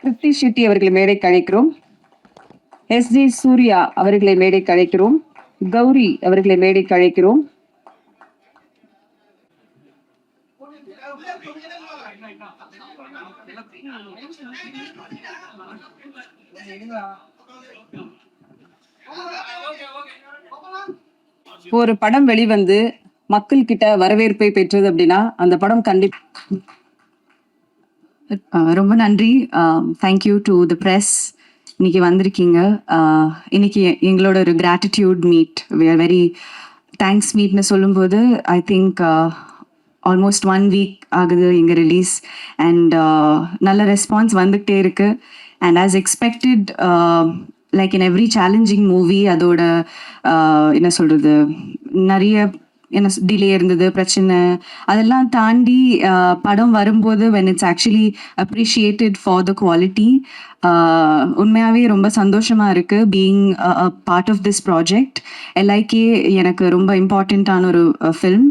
கிருத்தி ஷெட்டி அவர்களை மேடைக்கு அழைக்கிறோம். எஸ்.ஜே. சூர்யா அவர்களை மேடைக்கு அழைக்கிறோம். கௌரி அவர்களை மேடைக்கு அழைக்கிறோம். ஒரு படம் வெளிவந்து மக்கள் கிட்ட வரவேற்பை பெற்றது அப்படின்னா அந்த படம் கண்டிப்பா. ரொம்ப நன்றி. Thank you to the press. இன்னைக்கு வந்திருக்கீங்க. இன்னைக்கு எங்களோட ஒரு gratitude meet, we are very thanks மீட்னு சொல்லும்போது ஐ திங்க் ஆல்மோஸ்ட் 1 வீக் ஆகுது எங்கள் ரிலீஸ். அண்ட் நல்ல ரெஸ்பான்ஸ் வந்துக்கிட்டே இருக்கு. And as expected, like in every challenging movie, அதோட என்ன சொல்கிறது, நிறைய என்ன டிலே இருந்தது, பிரச்சனை, அதெல்லாம் தாண்டி படம் வரும்போது when it's actually appreciated for the quality, உண்மையாகவே ரொம்ப சந்தோஷமாக இருக்குது being a part of this project. LIK எனக்கு ரொம்ப இம்பார்ட்டண்ட்டான ஒரு ஃபில்ம்.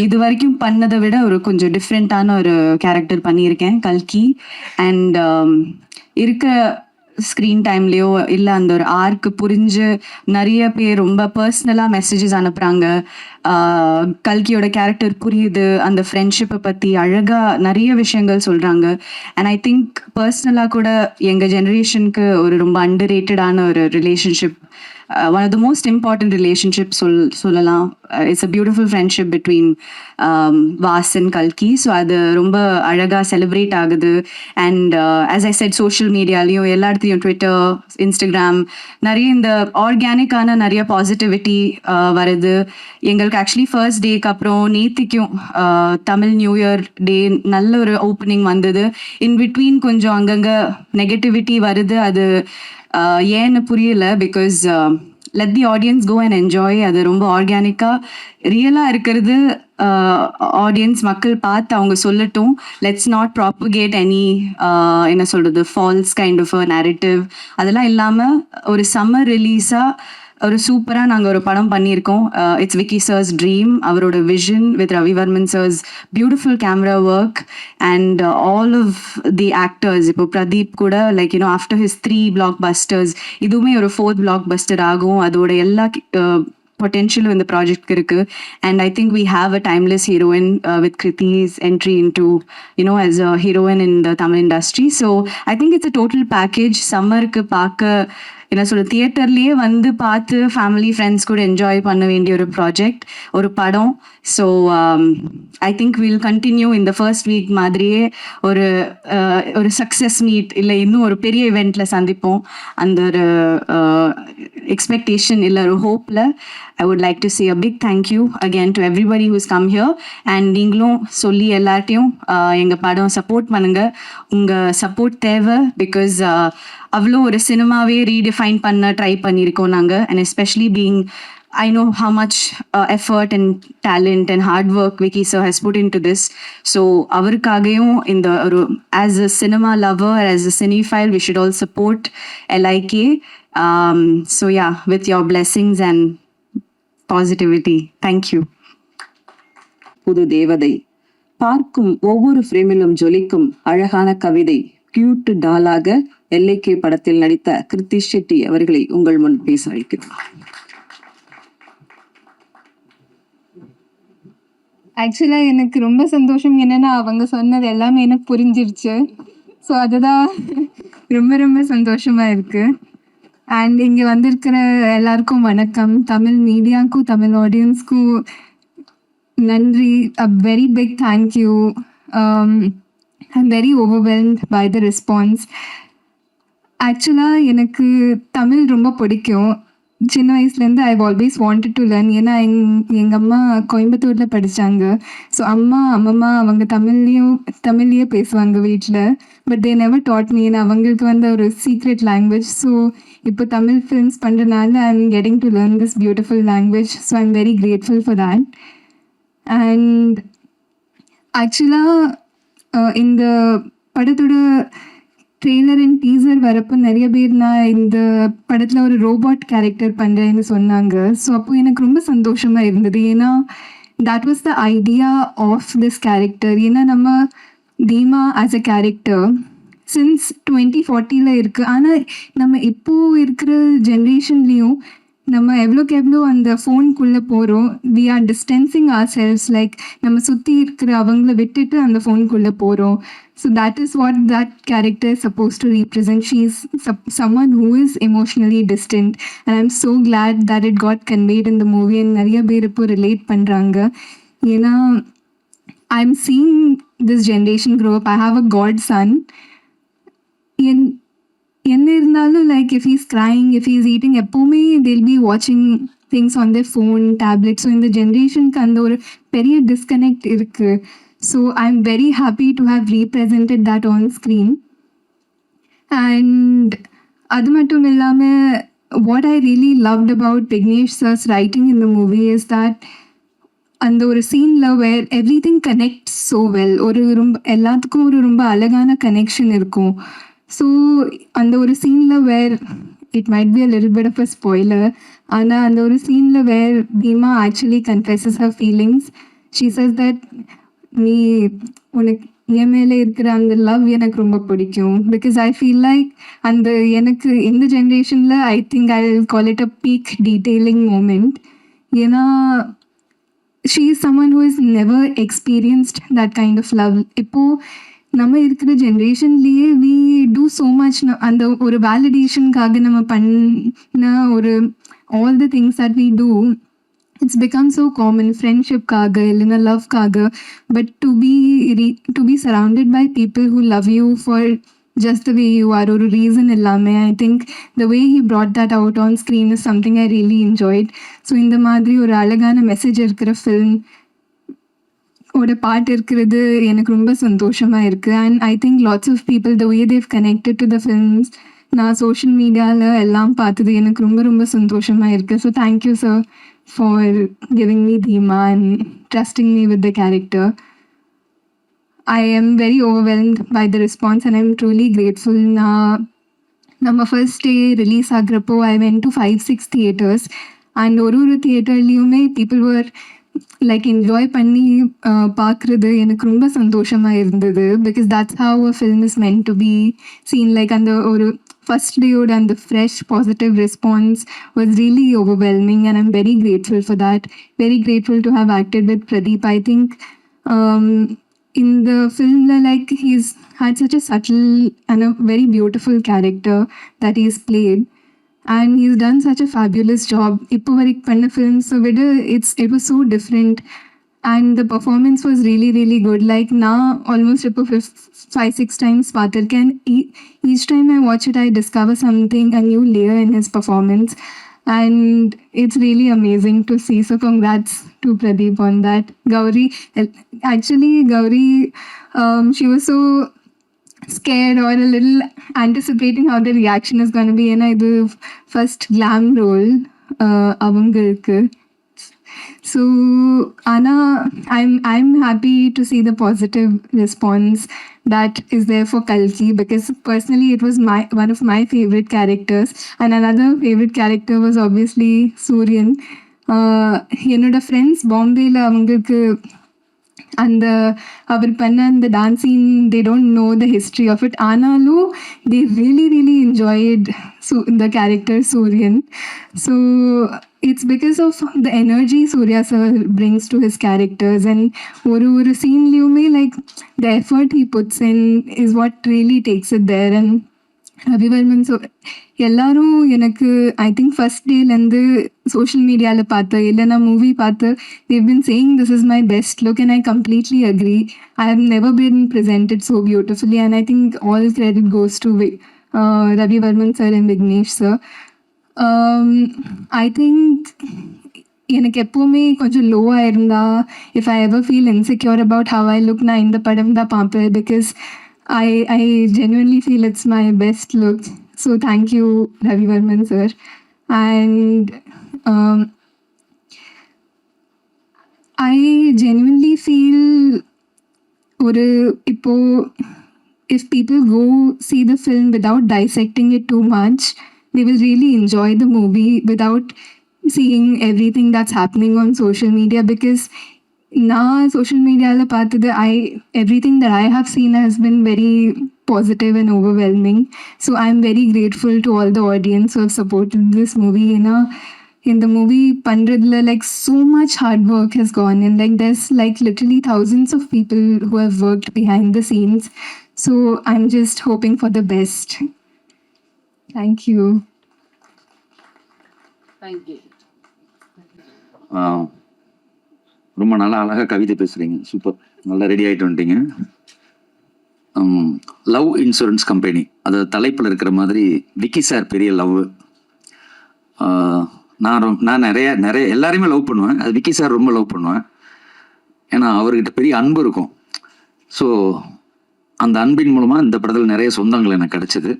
இது வரைக்கும் பண்ணதை விட ஒரு கொஞ்சம் டிஃப்ரெண்ட்டான ஒரு கேரக்டர் பண்ணியிருக்கேன், கல்கி. அண்ட் இருக்க ஸ்க்ரீன் டைம்லேயோ இல்லை அந்த ஒரு ஆர்க்கு புரிஞ்சு நிறைய பேர் ரொம்ப பர்சனலாக மெசேஜஸ் அனுப்புகிறாங்க. கல்கியோட கேரக்டர் புரியுது, அந்த ஃப்ரெண்ட்ஷிப்பை பற்றி அழகாக நிறைய விஷயங்கள் சொல்கிறாங்க. அண்ட் ஐ திங்க் பர்சனலாக கூட எங்கள் ஜெனரேஷனுக்கு ஒரு ரொம்ப அண்டர்ரேட்டடான ஒரு relationship, one of the most important relationships சொல்லலாம். It's a beautiful friendship between Vaas and கல்கி. ஸோ அது ரொம்ப அழகாக செலிப்ரேட் ஆகுது. And as I said, social மீடியாலையும் எல்லா இடத்துலையும், ட்விட்டர், இன்ஸ்டாகிராம், நிறைய இந்த ஆர்கானிக்கான நிறைய பாசிட்டிவிட்டி வருது. எங்களுக்கு ஆக்சுவலி ஃபர்ஸ்ட் டேக்கு அப்புறம் நேத்திக்கும் தமிழ் நியூ இயர் டே நல்ல ஒரு ஓப்பனிங் வந்தது. இன் பிட்வீன் கொஞ்சம் அங்கங்கே நெகட்டிவிட்டி வருது. அது ஏன்னு புரியல. Because let the audience go and enjoy. அது ரொம்ப ஆர்கானிக்காக ரியலாக இருக்கிறது. ஆடியன்ஸ் மக்கள் பார்த்து அவங்க சொல்லட்டும். லெட்ஸ் நாட் ப்ராப்பகேட் எனி என்ன சொல்கிறது, false kind of a narrative. அதெல்லாம் இல்லாமல் ஒரு சம்மர் ரிலீஸாக ஒரு சூப்பராக நாங்கள் ஒரு படம் பண்ணியிருக்கோம். இட்ஸ் விக்கி சர்ஸ் ட்ரீம், அவரோட vision with Ravivarman sir's beautiful camera work and all of the actors. இப்போ பிரதீப் கூட like you know after his 3 blockbusters இதுவுமே ஒரு 4th பிளாக் பஸ்டர் ஆகும். அதோட எல்லா potential in the project இருக்கு. And I think we have a timeless heroine with Kriti's entry into, you know, as a heroine in the Tamil industry. So I think it's a total package. சம்மருக்கு பார்க்க என்ன சொல்ல, தியேட்டர்லேயே வந்து பார்த்து family friends கூட enjoy பண்ண வேண்டிய ஒரு ப்ராஜெக்ட், ஒரு படம். So I think will continue இந்த ஃபர்ஸ்ட் வீக் மாதிரியே ஒரு சக்ஸஸ் மீட் இல்லை இன்னும் ஒரு பெரிய இவெண்ட்டில் சந்திப்போம். அந்த ஒரு எக்ஸ்பெக்டேஷன் இல்லை ஒரு ஹோப்பில் I would like to say a big thank you again to everybody who's come here. And நீங்களும் சொல்லி எல்லார்ட்டையும் எங்கள் படம் சப்போர்ட் பண்ணுங்கள். உங்கள் சப்போர்ட் தேவை. பிகாஸ் அவ்வளோ ஒரு சினிமாவே ரீடிஃபைன் பண்ண ட்ரை பண்ணியிருக்கோம் நாங்கள். And especially being I know how much effort and talent and hard work Vicky sir has put into this. So avarukagayum in the as a cinema lover, as a cinephile, we should all support LIK. So yeah, with your blessings and positivity. Thank you. புது தேவதை, பார்க்கும் ஒவ்வொரு ஃப்ரேமிலும் ஜொலிக்கும் அழகான கவிதை, cute டாலாக LIK படத்தில் நடித்த கிருத்தி ஷெட்டி அவர்களை உங்கள் முன் பேச அழைக்கிறேன். ஆக்சுவலாக எனக்கு ரொம்ப சந்தோஷம். என்னென்னா அவங்க சொன்னது எல்லாமே எனக்கு புரிஞ்சிருச்சு. ஸோ அதுதான் ரொம்ப ரொம்ப சந்தோஷமாக இருக்குது. அண்ட் இங்கே வந்திருக்கிற எல்லாருக்கும் வணக்கம். தமிழ் மீடியாவுக்கும் தமிழ் ஆடியன்ஸ்க்கும் நன்றி. A very big thank you. I'm very overwhelmed by the response. ஆக்சுவலாக எனக்கு தமிழ் ரொம்ப பிடிக்கும். சின்ன வயசுலேருந்து I always wanted to learn. ஏன்னா எங்கள் அம்மா கோயம்புத்தூரில் படித்தாங்க. ஸோ அம்மம்மா அவங்க தமிழ்லேயே பேசுவாங்க வீட்டில். But they never dot me. ஏன்னா அவங்களுக்கு வந்து ஒரு சீக்ரெட் லாங்குவேஜ். ஸோ இப்போ தமிழ் ஃபிலிம்ஸ் பண்ணுறதுனால I am getting to learn this beautiful language. So I am very grateful for that. And ஆக்சுவலாக இந்த படத்தோட ட்ரெய்லர் அண்ட் டீசர் வரப்போ நிறைய பேர் நான் இந்த படத்தில் ஒரு ரோபாட் கேரக்டர் பண்ணுறேன்னு சொன்னாங்க. ஸோ அப்போது எனக்கு ரொம்ப சந்தோஷமாக இருந்தது. ஏன்னா that was the idea of this character. ஏன்னா நம்ம தீமா ஆஸ் அ கேரக்டர் சின்ஸ் 2040 இருக்குது. ஆனால் நம்ம இப்போ இருக்கிற ஜென்ரேஷன்லேயும் நம்ம எவ்வளோக்கு எவ்வளோ அந்த ஃபோனுக்குள்ளே போகிறோம். We are distancing ourselves, like நம்ம சுற்றி இருக்கிற அவங்கள விட்டுட்டு அந்த ஃபோனுக்குள்ளே போகிறோம். So that is what that character suppose to represent. She is someone who is emotionally distant, and I'm so glad that it got conveyed in the movie. And நிறைய பேர் இப்போ ரிலேட் பண்ணுறாங்க. ஏன்னா I'm seeing this generation grow up. I have a godson. என்ன இருந்தாலும் like if he's crying, if he's eating, எப்போவுமே they'll be watching things on their phone, tablet. So இந்த ஜென்ரேஷனுக்கு அந்த ஒரு பெரிய டிஸ்கனெக்ட் இருக்குது. So I am very happy to have represented that on screen. And அது மட்டும் இல்லாமல் what I really loved about Vignesh sir's writing in the movie is that அந்த ஒரு சீனில் where everything connect so well. ஒரு ரொம்ப எல்லாத்துக்கும் ஒரு ரொம்ப அழகான கனெக்ஷன் இருக்கும். ஸோ அந்த ஒரு சீனில் where it might be a little bit of a spoiler, ஆனால் அந்த ஒரு சீனில் where Bheema actually confesses her feelings. She says that நீ உனக்கு என் மேலே இருக்கிற அந்த லவ் எனக்கு ரொம்ப பிடிக்கும். பிகாஸ் ஐ ஃபீல் லைக் அந்த எனக்கு இந்த ஜென்ரேஷனில் I think I call it a peak detailing moment. ஏன்னா she is someone who has never experienced that kind of love. இப்போது நம்ம இருக்கிற ஜென்ரேஷன்லேயே we do so much. அந்த ஒரு வேலிடேஷனுக்காக நம்ம பண்ண ஒரு all the things that we do, it's become so common. ஃப்ரெண்ட்ஷிப்காக இல்லைன்னா லவ்க்காக. But to be surrounded by people who love you for just the way you are, ஒரு ரீசன் இல்லாமல், I think the way he brought that out on screen is something I really enjoyed. So இந்த மாதிரி ஒரு அழகான message இருக்கிற film ஓட பாட்டு இருக்கிறது எனக்கு ரொம்ப சந்தோஷமாக இருக்குது. And I think lots of people the way they connected to the films நான் சோஷியல் மீடியாவில் எல்லாம் பார்த்தது எனக்கு ரொம்ப ரொம்ப சந்தோஷமாக இருக்குது. So thank you sir for giving me Theema and trusting me with the character. I am very overwhelmed by the response and I'm truly grateful. நம்ம ஃபர்ஸ்ட் டே ரிலீஸ் ஆகிறப்போ I went to 5-6 theatres, and ஒரு தியேட்டர்லேயுமே people were like enjoy பண்ணி பார்க்குறது எனக்கு ரொம்ப சந்தோஷமாக இருந்தது. Because that's how a film is meant to be seen. Like அந்த ஒரு ஃபர்ஸ்ட் டேயோட அந்த fresh positive response was really overwhelming, and I'm very grateful for that. Very grateful to have acted with Pradeep. I think in the film, like, he's had such a subtle and a very beautiful character that he's played, and he's done such a fabulous job. Ippo varik panna films, so it was so different, and the performance was really really good. Like now almost ippo 5-6 times paathirken, and each time I watch it I discover something, a new layer in his performance, and it's really amazing to see. So congrats to Pradeep on that. Gauri, she was so scared or a little anticipating how the reaction is going to be, and I do first glam role avangalukku. So Anna, I'm happy to see the positive response that is there for Kalki, because personally it was one of my favorite characters, and another favorite character was obviously Suryan. என்னோட friends பாம்பேயில் அவங்களுக்கு அந்த அவர் பண்ண அந்த dancing they don't know the history of it, ஆனாலும் they really really enjoyed the character Suryan. So it's because of the energy Surya sir brings to his characters, and ஒரு சீன்லேயுமே like the effort he puts in is what really takes it there. And Ravivarman எல்லாரும் எனக்கு I think first டேலேருந்து social மீடியாவில் பார்த்து இல்லைன்னா movie பார்த்து they've been saying this is my best look, and I completely agree. I have never been presented so beautifully, and I think all credit goes to Ravi Varman sir and Vignesh sir. I think எனக்கு எப்போவுமே கொஞ்சம் லோவாக இருந்தா, if I ever feel insecure about how I look, நான் இந்த படம் தான் பார்ப்பேன், because I genuinely feel it's my best look. So thank you Ravi Varman sir. And I genuinely feel if people go see the film without dissecting it too much, they will really enjoy the movie without seeing everything that's happening on social media. Because நான் social மீடியாவில் பார்த்தது everything that I have seen has been very positive and overwhelming. So I'm very grateful to all the audience who have supported this movie. In the movie Pandradla, like so much hard work has gone in. Like there's like literally thousands of people who have worked behind the scenes. So I'm just hoping for the best. Thank you. ரொம்ப நல்லா அழகாக கவிதை பேசுகிறீங்க, super, நல்லா ready ஆகிட்டு வந்துட்டீங்க. Love insurance company, அது தலைப்பில் இருக்கிற மாதிரி விக்கி சார் பெரிய லவ். நான் நிறைய எல்லாரையுமே லவ் பண்ணுவேன், அது விக்கி சார் ரொம்ப லவ் பண்ணுவேன். ஏன்னா அவர்கிட்ட பெரிய அன்பு இருக்கும். ஸோ அந்த அன்பின் மூலமாக இந்த படத்தில் நிறைய சொந்தங்கள் எனக்கு கிடச்சிது.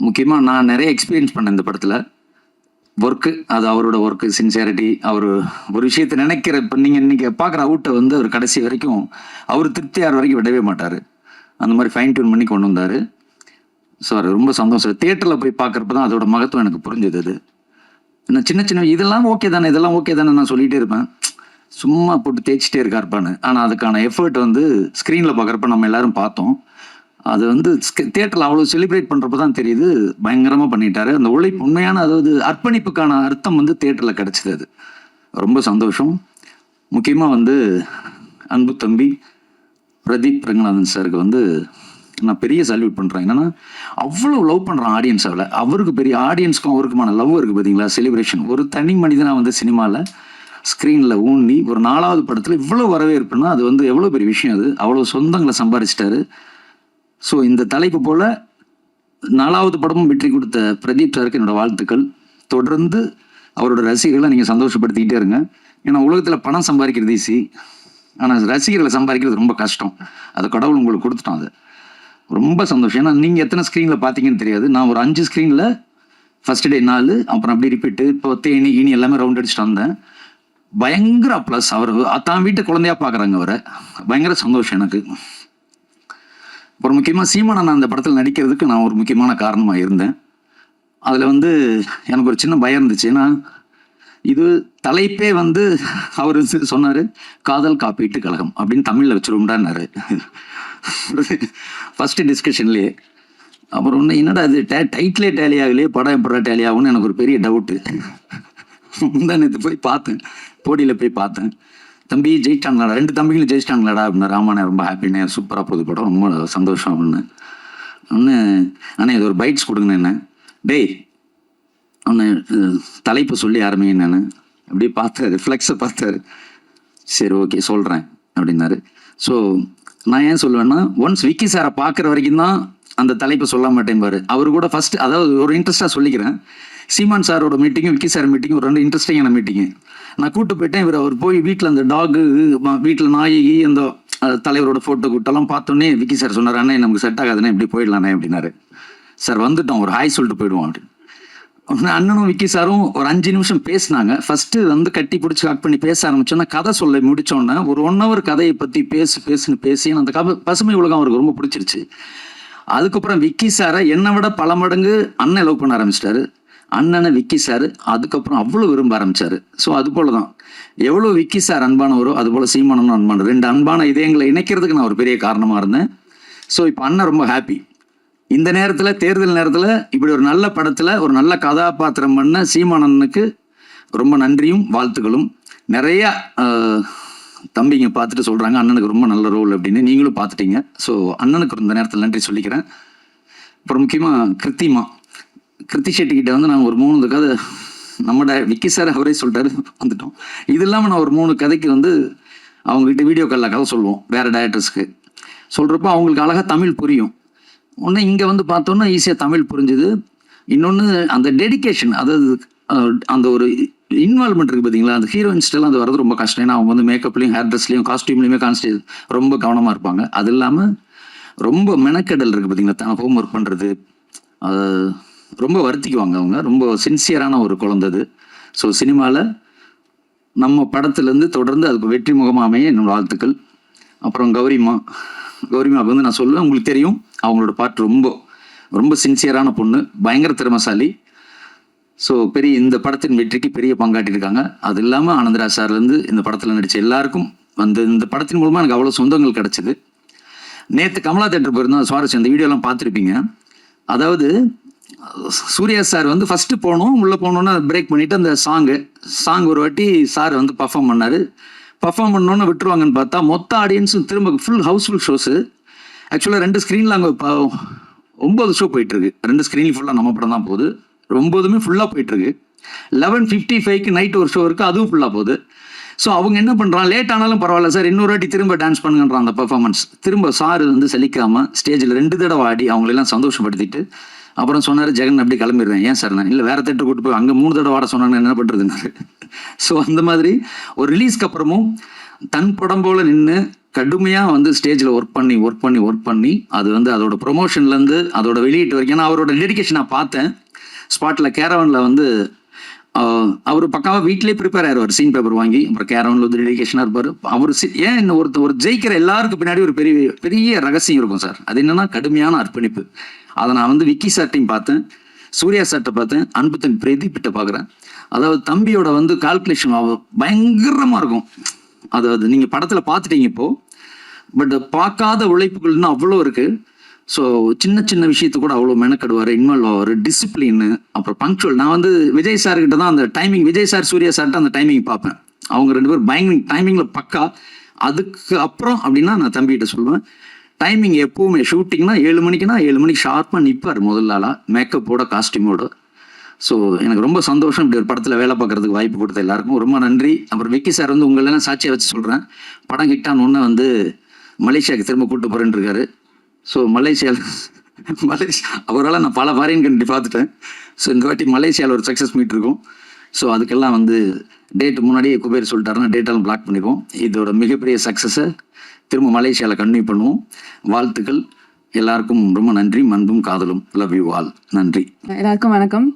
முக்கியமாக நான் நிறைய எக்ஸ்பீரியன்ஸ் பண்ணேன் இந்த படத்தில். ஒர்க்கு, அது அவரோட ஒர்க்கு, சின்சியாரிட்டி, அவர் ஒரு விஷயத்தை நினைக்கிற, இப்போ நீங்கள் இன்றைக்கி பார்க்குற அவுட்டை வந்து அவர் கடைசி வரைக்கும் அவர் திருப்தியார் வரைக்கும் விடவே மாட்டார். அந்த மாதிரி ஃபைன் டியூன் பண்ணி கொண்டு வந்தார். ஸோ அது ரொம்ப சந்தோஷம். தியேட்டரில் போய் பார்க்குறப்ப தான் அதோட மகத்துவம் எனக்கு புரிஞ்சுது. அது நான் சின்ன இதெல்லாம் ஓகே தானே, இதெல்லாம் ஓகே தானே நான் சொல்லிகிட்டே இருப்பேன், சும்மா போட்டு தேய்ச்சிட்டே இருக்காருப்பான்னு. ஆனால் அதுக்கான எஃபர்ட் வந்து ஸ்க்ரீனில் பார்க்குறப்ப நம்ம எல்லாரும் பார்த்தோம். அது வந்து தியேட்டரில் அவ்வளோ செலிப்ரேட் பண்ணுறப்ப தான் தெரியுது, பயங்கரமாக பண்ணிட்டாரு. அந்த உழைப்பு உண்மையான, அதாவது அர்ப்பணிப்புக்கான அர்த்தம் வந்து தியேட்டரில் கிடச்சிது. அது ரொம்ப சந்தோஷம். முக்கியமாக வந்து அன்பு தம்பி பிரதீப் ரங்கநாதன் சாருக்கு வந்து நான் பெரிய சல்யூட் பண்ணுறேன். என்னன்னா அவ்வளோ லவ் பண்ணுறான் ஆடியன்ஸ். அவருக்கு பெரிய ஆடியன்ஸ்க்கும் அவருக்குமான லவ் இருக்குது பார்த்தீங்களா, செலிப்ரேஷன். ஒரு தனி மனிதனாக வந்து சினிமாவில் ஸ்க்ரீனில் ஊன்றி ஒரு 4வது படத்தில் இவ்வளோ வரவேற்புன்னா அது வந்து எவ்வளோ பெரிய விஷயம். அது அவ்வளோ சொந்தங்களை சம்பாதிச்சிட்டாரு. ஸோ இந்த தலைப்பு போல் 4வது படமும் வெற்றி கொடுத்த பிரதீப் சாருக்கு என்னோடய வாழ்த்துக்கள். தொடர்ந்து அவரோட ரசிகர்களை நீங்கள் சந்தோஷப்படுத்திக்கிட்டே இருங்க. ஏன்னா உலகத்தில் பணம் சம்பாதிக்கிறது ஈஸி, ஆனால் ரசிகர்களை சம்பாதிக்கிறது ரொம்ப கஷ்டம். அது கடவுள் உங்களுக்கு கொடுத்துட்டோம். அது ரொம்ப சந்தோஷம். ஏன்னா நீங்கள் எத்தனை ஸ்க்ரீனில் பார்த்தீங்கன்னு தெரியாது. நான் ஒரு 5 ஸ்க்ரீனில் ஃபஸ்ட் டே 4, அப்புறம் அப்படி ரிப்பீட்டு, இப்போ தேனி இனி எல்லாமே ரவுண்ட் அடிச்சுட்டு வந்தேன். பயங்கர ப்ளஸ். அவர் தான் வீட்டு குழந்தையா பார்க்குறாங்க அவரை. பயங்கர சந்தோஷம் எனக்கு. அப்புறம் முக்கியமாக சீமானன் அந்த படத்தில் நடிக்கிறதுக்கு நான் ஒரு முக்கியமான காரணமாக இருந்தேன். அதில் வந்து எனக்கு ஒரு சின்ன பயம் இருந்துச்சு. ஏன்னா இது தலைப்பே வந்து அவர் சொன்னார், காதல் காப்பீட்டு கழகம் அப்படின்னு தமிழில் வச்சுருவோம்டான்னாரு ஃபஸ்ட்டு டிஸ்கஷன்லேயே. அப்புறம் ஒன்று என்னடா இது டைட்டிலே டேலி ஆகலையே, படம் எப்படா டேலி ஆகும்னு எனக்கு ஒரு பெரிய டவுட்டு. முந்தா நேற்று போய் பார்த்தேன், போடியில் போய் பார்த்தேன். தம்பி ஜெயிச்சிட்டாங்களாடா, 2 தம்பிகளும் ஜெயிச்சிட்டாங்களாடா அப்படின்னா. ராமானே ரொம்ப ஹாப்பினே, சூப்பராக போகுது படம், ரொம்ப சந்தோஷம் அப்படின்னு. ஒன்று அண்ணே இது ஒரு பைட்ஸ் கொடுங்கண்ணே. என்ன டேய் ஒன்று தலைப்பு சொல்லி ஆரம்பிங்க. நான் அப்படியே பார்த்தாரு, ஃப்ளெக்ஸை பார்த்தாரு. சரி ஓகே சொல்கிறேன் அப்படின்னாரு. ஸோ நான் ஏன் சொல்லுவேன்னா, ஒன்ஸ் விக்கி சாரை பார்க்குற வரைக்கும் தான் அந்த தலைப்பை சொல்ல மாட்டேன் பாரு. அவர் கூட ஃபஸ்ட்டு, அதாவது ஒரு இன்ட்ரெஸ்ட்டாக சொல்லிக்கிறேன், சீமான் சாரோட மீட்டிங்கும் விக்கி சார் மீட்டிங்கும் ஒரு 2 இன்ட்ரெஸ்டிங்கான மீட்டிங்கு. நான் கூப்பிட்டு போயிட்டேன். அவர் போய் வீட்டில் அந்த டாகு, வீட்டில் நாய், அந்த தலைவரோட ஃபோட்டோ கூட்டெல்லாம் பார்த்தோன்னே விக்கி சார் சொன்னார், அண்ணே நமக்கு செட் ஆகாதுண்ணே, இப்படி போயிடலாண்ணே அப்படின்னாரு. சார் வந்துட்டோம், ஒரு ஹாய் சொல்லிட்டு போயிடுவோம் அப்படின்னு. அண்ணனும் விக்கி சாரும் ஒரு 5 நிமிஷம் பேசினாங்க. ஃபஸ்ட்டு வந்து கட்டி பிடிச்சி கட் பண்ணி பேச ஆரம்பிச்சோன்னா, கதை சொல்ல முடிச்சோன்னே ஒரு 1 hour கதையை பற்றி பேசுன்னு பேசி அந்த பசுமை உலகம் அவருக்கு ரொம்ப பிடிச்சிருச்சு. அதுக்கப்புறம் விக்கி சாரை என்னை விட பல மடங்கு அண்ணன் லவ் பண்ண ஆரம்பிச்சிட்டாரு. அண்ணனை விக்கி சார் அதுக்கப்புறம் அவ்வளோ விரும்ப ஆரம்பிச்சாரு. ஸோ அது போல தான் எவ்வளோ விக்கி சார் அன்பானவரோ அது போல் சீமானனும் அன்பான, 2 அன்பான இதயங்களை இணைக்கிறதுக்கு நான் ஒரு பெரிய காரணமாக இருந்தேன். ஸோ இப்போ அண்ணன் ரொம்ப ஹாப்பி. இந்த நேரத்தில், தேர்தல் நேரத்தில் இப்படி ஒரு நல்ல படத்தில் ஒரு நல்ல கதாபாத்திரம் பண்ண சீமானனுக்கு ரொம்ப நன்றியும் வாழ்த்துக்களும். நிறையா தம்பிங்க பார்த்துட்டு சொல்கிறாங்க அண்ணனுக்கு ரொம்ப நல்ல ரோல் அப்படின்னு. நீங்களும் பார்த்துட்டீங்க. ஸோ அண்ணனுக்கு இந்த நேரத்தில் நன்றி சொல்லிக்கிறேன். அப்புறம் முக்கியமாக கிருத்தி ஷெட்டி கிட்ட வந்து நான் ஒரு 3 கதை, நம்ம விக்கி சார் அவரே சொல்லிட்டாரு, வந்துட்டோம். இது இல்லாமல் நான் ஒரு 3 கதைக்கு வந்து அவங்ககிட்ட வீடியோ காலில் கதை சொல்லுவோம், வேறு டைரக்டர்ஸ்க்கு சொல்கிறப்போ அவங்களுக்கு அழகாக தமிழ் புரியும். ஒன்று இங்கே வந்து பார்த்தோன்னா ஈஸியாக தமிழ் புரிஞ்சுது. இன்னொன்று அந்த டெடிக்கேஷன், அதாவது அந்த ஒரு இன்வால்மெண்ட் இருக்குது பார்த்தீங்களா, அந்த ஹீரோயின்ஸ்டெல்லாம் அது வரது ரொம்ப கஷ்டம். ஏன்னா அவங்க வந்து மேக்கப்லையும் ஹேர் ட்ரெஸ்லையும் காஸ்டியூம்லையுமே ரொம்ப கவனமாக இருப்பாங்க. அது இல்லாமல் ரொம்ப மெனக்கெடல் இருக்குது பார்த்தீங்களா, தான் ஹோம் ஒர்க் பண்ணுறது, அது ரொம்ப வருத்திக்குவாங்க. அவங்க ரொம்ப சின்சியரான ஒரு குழந்தை. ஸோ சினிமாவில் நம்ம படத்துலேருந்து தொடர்ந்து அதுக்கு வெற்றி முகமாக அமைய என்னோட வாழ்த்துக்கள். அப்புறம் கௌரிமாவுக்கு வந்து நான் சொல்லுவேன், உங்களுக்கு தெரியும் அவங்களோட பாட்டு ரொம்ப ரொம்ப சின்சியரான பொண்ணு, பயங்கர திறமைசாலி. ஸோ இந்த படத்தின் வெற்றிக்கு பெரிய பங்காட்டியிருக்காங்க. அது இல்லாமல் ஆனந்தராஜ் சார்லேருந்து இந்த படத்தில் நடித்த எல்லாருக்கும் வந்து இந்த படத்தின் மூலமாக எனக்கு அவ்வளோ சொந்தங்கள் கிடச்சிது. நேற்று கமலா தேட்டர் போயிருந்தோம், சுவாரஸ்யம், அந்த வீடியோலாம் பார்த்துருப்பீங்க. அதாவது சூர்யா சார் வந்து ஃபர்ஸ்ட் போனோம், உள்ளே போனோன்னு பிரேக் பண்ணிட்டு அந்த சாங் ஒரு வாட்டி சார் வந்து பர்ஃபார்ம் பண்ணார். பர்ஃபார்ம் பண்ணோன்னு விட்டுருவாங்கன்னு பார்த்தா மொத்த ஆடியன்ஸும் திரும்ப ஃபுல் ஹவுஸ்ஃபுல் ஷோஸு. ஆக்சுவலாக 2 ஸ்க்ரீனில் அங்கே 9 ஷோ போயிட்டுருக்கு. 2 ஸ்க்ரீன்லையும் ஃபுல்லாக நம்ம படம் தான் போகுது. 9மே ஃபுல்லாக போயிட்டுருக்கு. 11:55 நைட் ஒரு ஷோ இருக்குது, அதுவும் ஃபுல்லாக போகுது. ஸோ அவங்க என்ன பண்ணுறான், லேட் ஆனாலும் பரவாயில்ல சார், இன்னொரு வாட்டி திரும்ப டான்ஸ் பண்ணுங்கன்றான். அந்த பர்ஃபார்மன்ஸ் திரும்ப சார் வந்து சலிக்காமல் ஸ்டேஜில் 2 தடவை ஆடி அவங்களெல்லாம் சந்தோஷப்படுத்திட்டு அப்புறம் சொன்னார், ஜெகன் அப்படி கிளம்பிடுறேன். ஏன் சார்? நான் இல்லை, வேறு தேட்டர் கூட்டு போய் அங்கே 3 தடவை ஆட சொன்னாங்க, என்ன பண்ணுறதுனாரு. ஸோ அந்த மாதிரி ஒரு ரிலீஸ்க்கு அப்புறமும் தன் படம் போல் நின்று கடுமையாக வந்து ஸ்டேஜில் ஒர்க் பண்ணி அது வந்து அதோட ப்ரொமோஷன்லேருந்து அதோட வெளியீட்டு வரைக்கும். ஏன்னா அவரோட டெடிகேஷன் நான் பார்த்தேன். ஸ்பாட்டில் கேரவனில் வந்து அவர் பக்காவாக வீட்டிலே ப்ரிப்பேர் ஆயிடுவார், சீன் பேப்பர் வாங்கி. அப்புறம் கேரவனில் வந்து டெடிகேஷனாக இருப்பார். அவர் ஏன் ஒரு ஜெயிக்கிற எல்லாருக்கும் பின்னாடி ஒரு பெரிய பெரிய ரகசியம் இருக்கும் சார். அது என்னன்னா கடுமையான அர்ப்பணிப்பு. அதை நான் வந்து விக்கி சார்ட்டையும் பார்த்தேன், சூர்யா சார்ட்டை பார்த்தேன், அன்புத்தன் பிரதீப்பிட்ட பார்க்குறேன். அதாவது தம்பியோட வந்து கால்குலேஷன் பயங்கரமாக இருக்கும். அதாவது நீங்கள் படத்தில் பார்த்துட்டீங்க இப்போ, பட் பார்க்காத உழைப்புகள்னு அவ்வளோ இருக்குது. ஸோ சின்ன விஷயத்து கூட அவ்வளோ மெனக்கடுவார், இன்வால்வ் ஆவார், டிசிப்ளின், அப்புறம் பங்க்சுவல். நான் வந்து விஜய் சார்கிட்ட தான் அந்த டைமிங், விஜய் சார் சூர்யா சார்கிட்ட அந்த டைமிங் பார்ப்பேன். அவங்க 2 பேரும் பயங்கர டைமிங்கில் பக்கா. அதுக்கு அப்புறம் அப்படின்னா நான் தம்பிகிட்ட சொல்லுவேன், டைமிங் எப்போவுமே ஷூட்டிங்னா 7 மணிக்குனா 7 மணிக்கு ஷார்ப்பாக நிற்பார் முதல் ஆளாக, மேக்கப்போட காஸ்டியூமோட. ஸோ எனக்கு ரொம்ப சந்தோஷம் இப்படி ஒரு படத்தில் வேலை பார்க்குறதுக்கு வாய்ப்பு கொடுத்த எல்லாருக்கும் ரொம்ப நன்றி. அப்புறம் விக்கி சார் வந்து உங்களெல்லாம் சாட்சியை வச்சு சொல்கிறேன், படம் ஹிட்டான ஒன்று வந்து மலேசியாவுக்கு திரும்ப கூப்பிட்டு போகிறேன்னு இருக்காரு. ஸோ அவரால் நான் பல ஃபாரின் கண்ட்ரி பார்த்துட்டேன். ஸோ இந்த வாட்டி மலேசியாவில் ஒரு சக்ஸஸ் மீட் இருக்கும். ஸோ அதுக்கெல்லாம் வந்து டேட் முன்னாடியே குபேர் சொல்லிட்டாருன்னா டேட்டெல்லாம் பிளாக் பண்ணிடுவோம். இதோட மிகப்பெரிய சக்ஸஸை திரும்ப மலேசியாவில் கன்டினியூ பண்ணுவோம். வாழ்த்துக்கள் எல்லாருக்கும், ரொம்ப நன்றி. அன்பும் காதலும். Love you all. நன்றி. எல்லாருக்கும் வணக்கம்.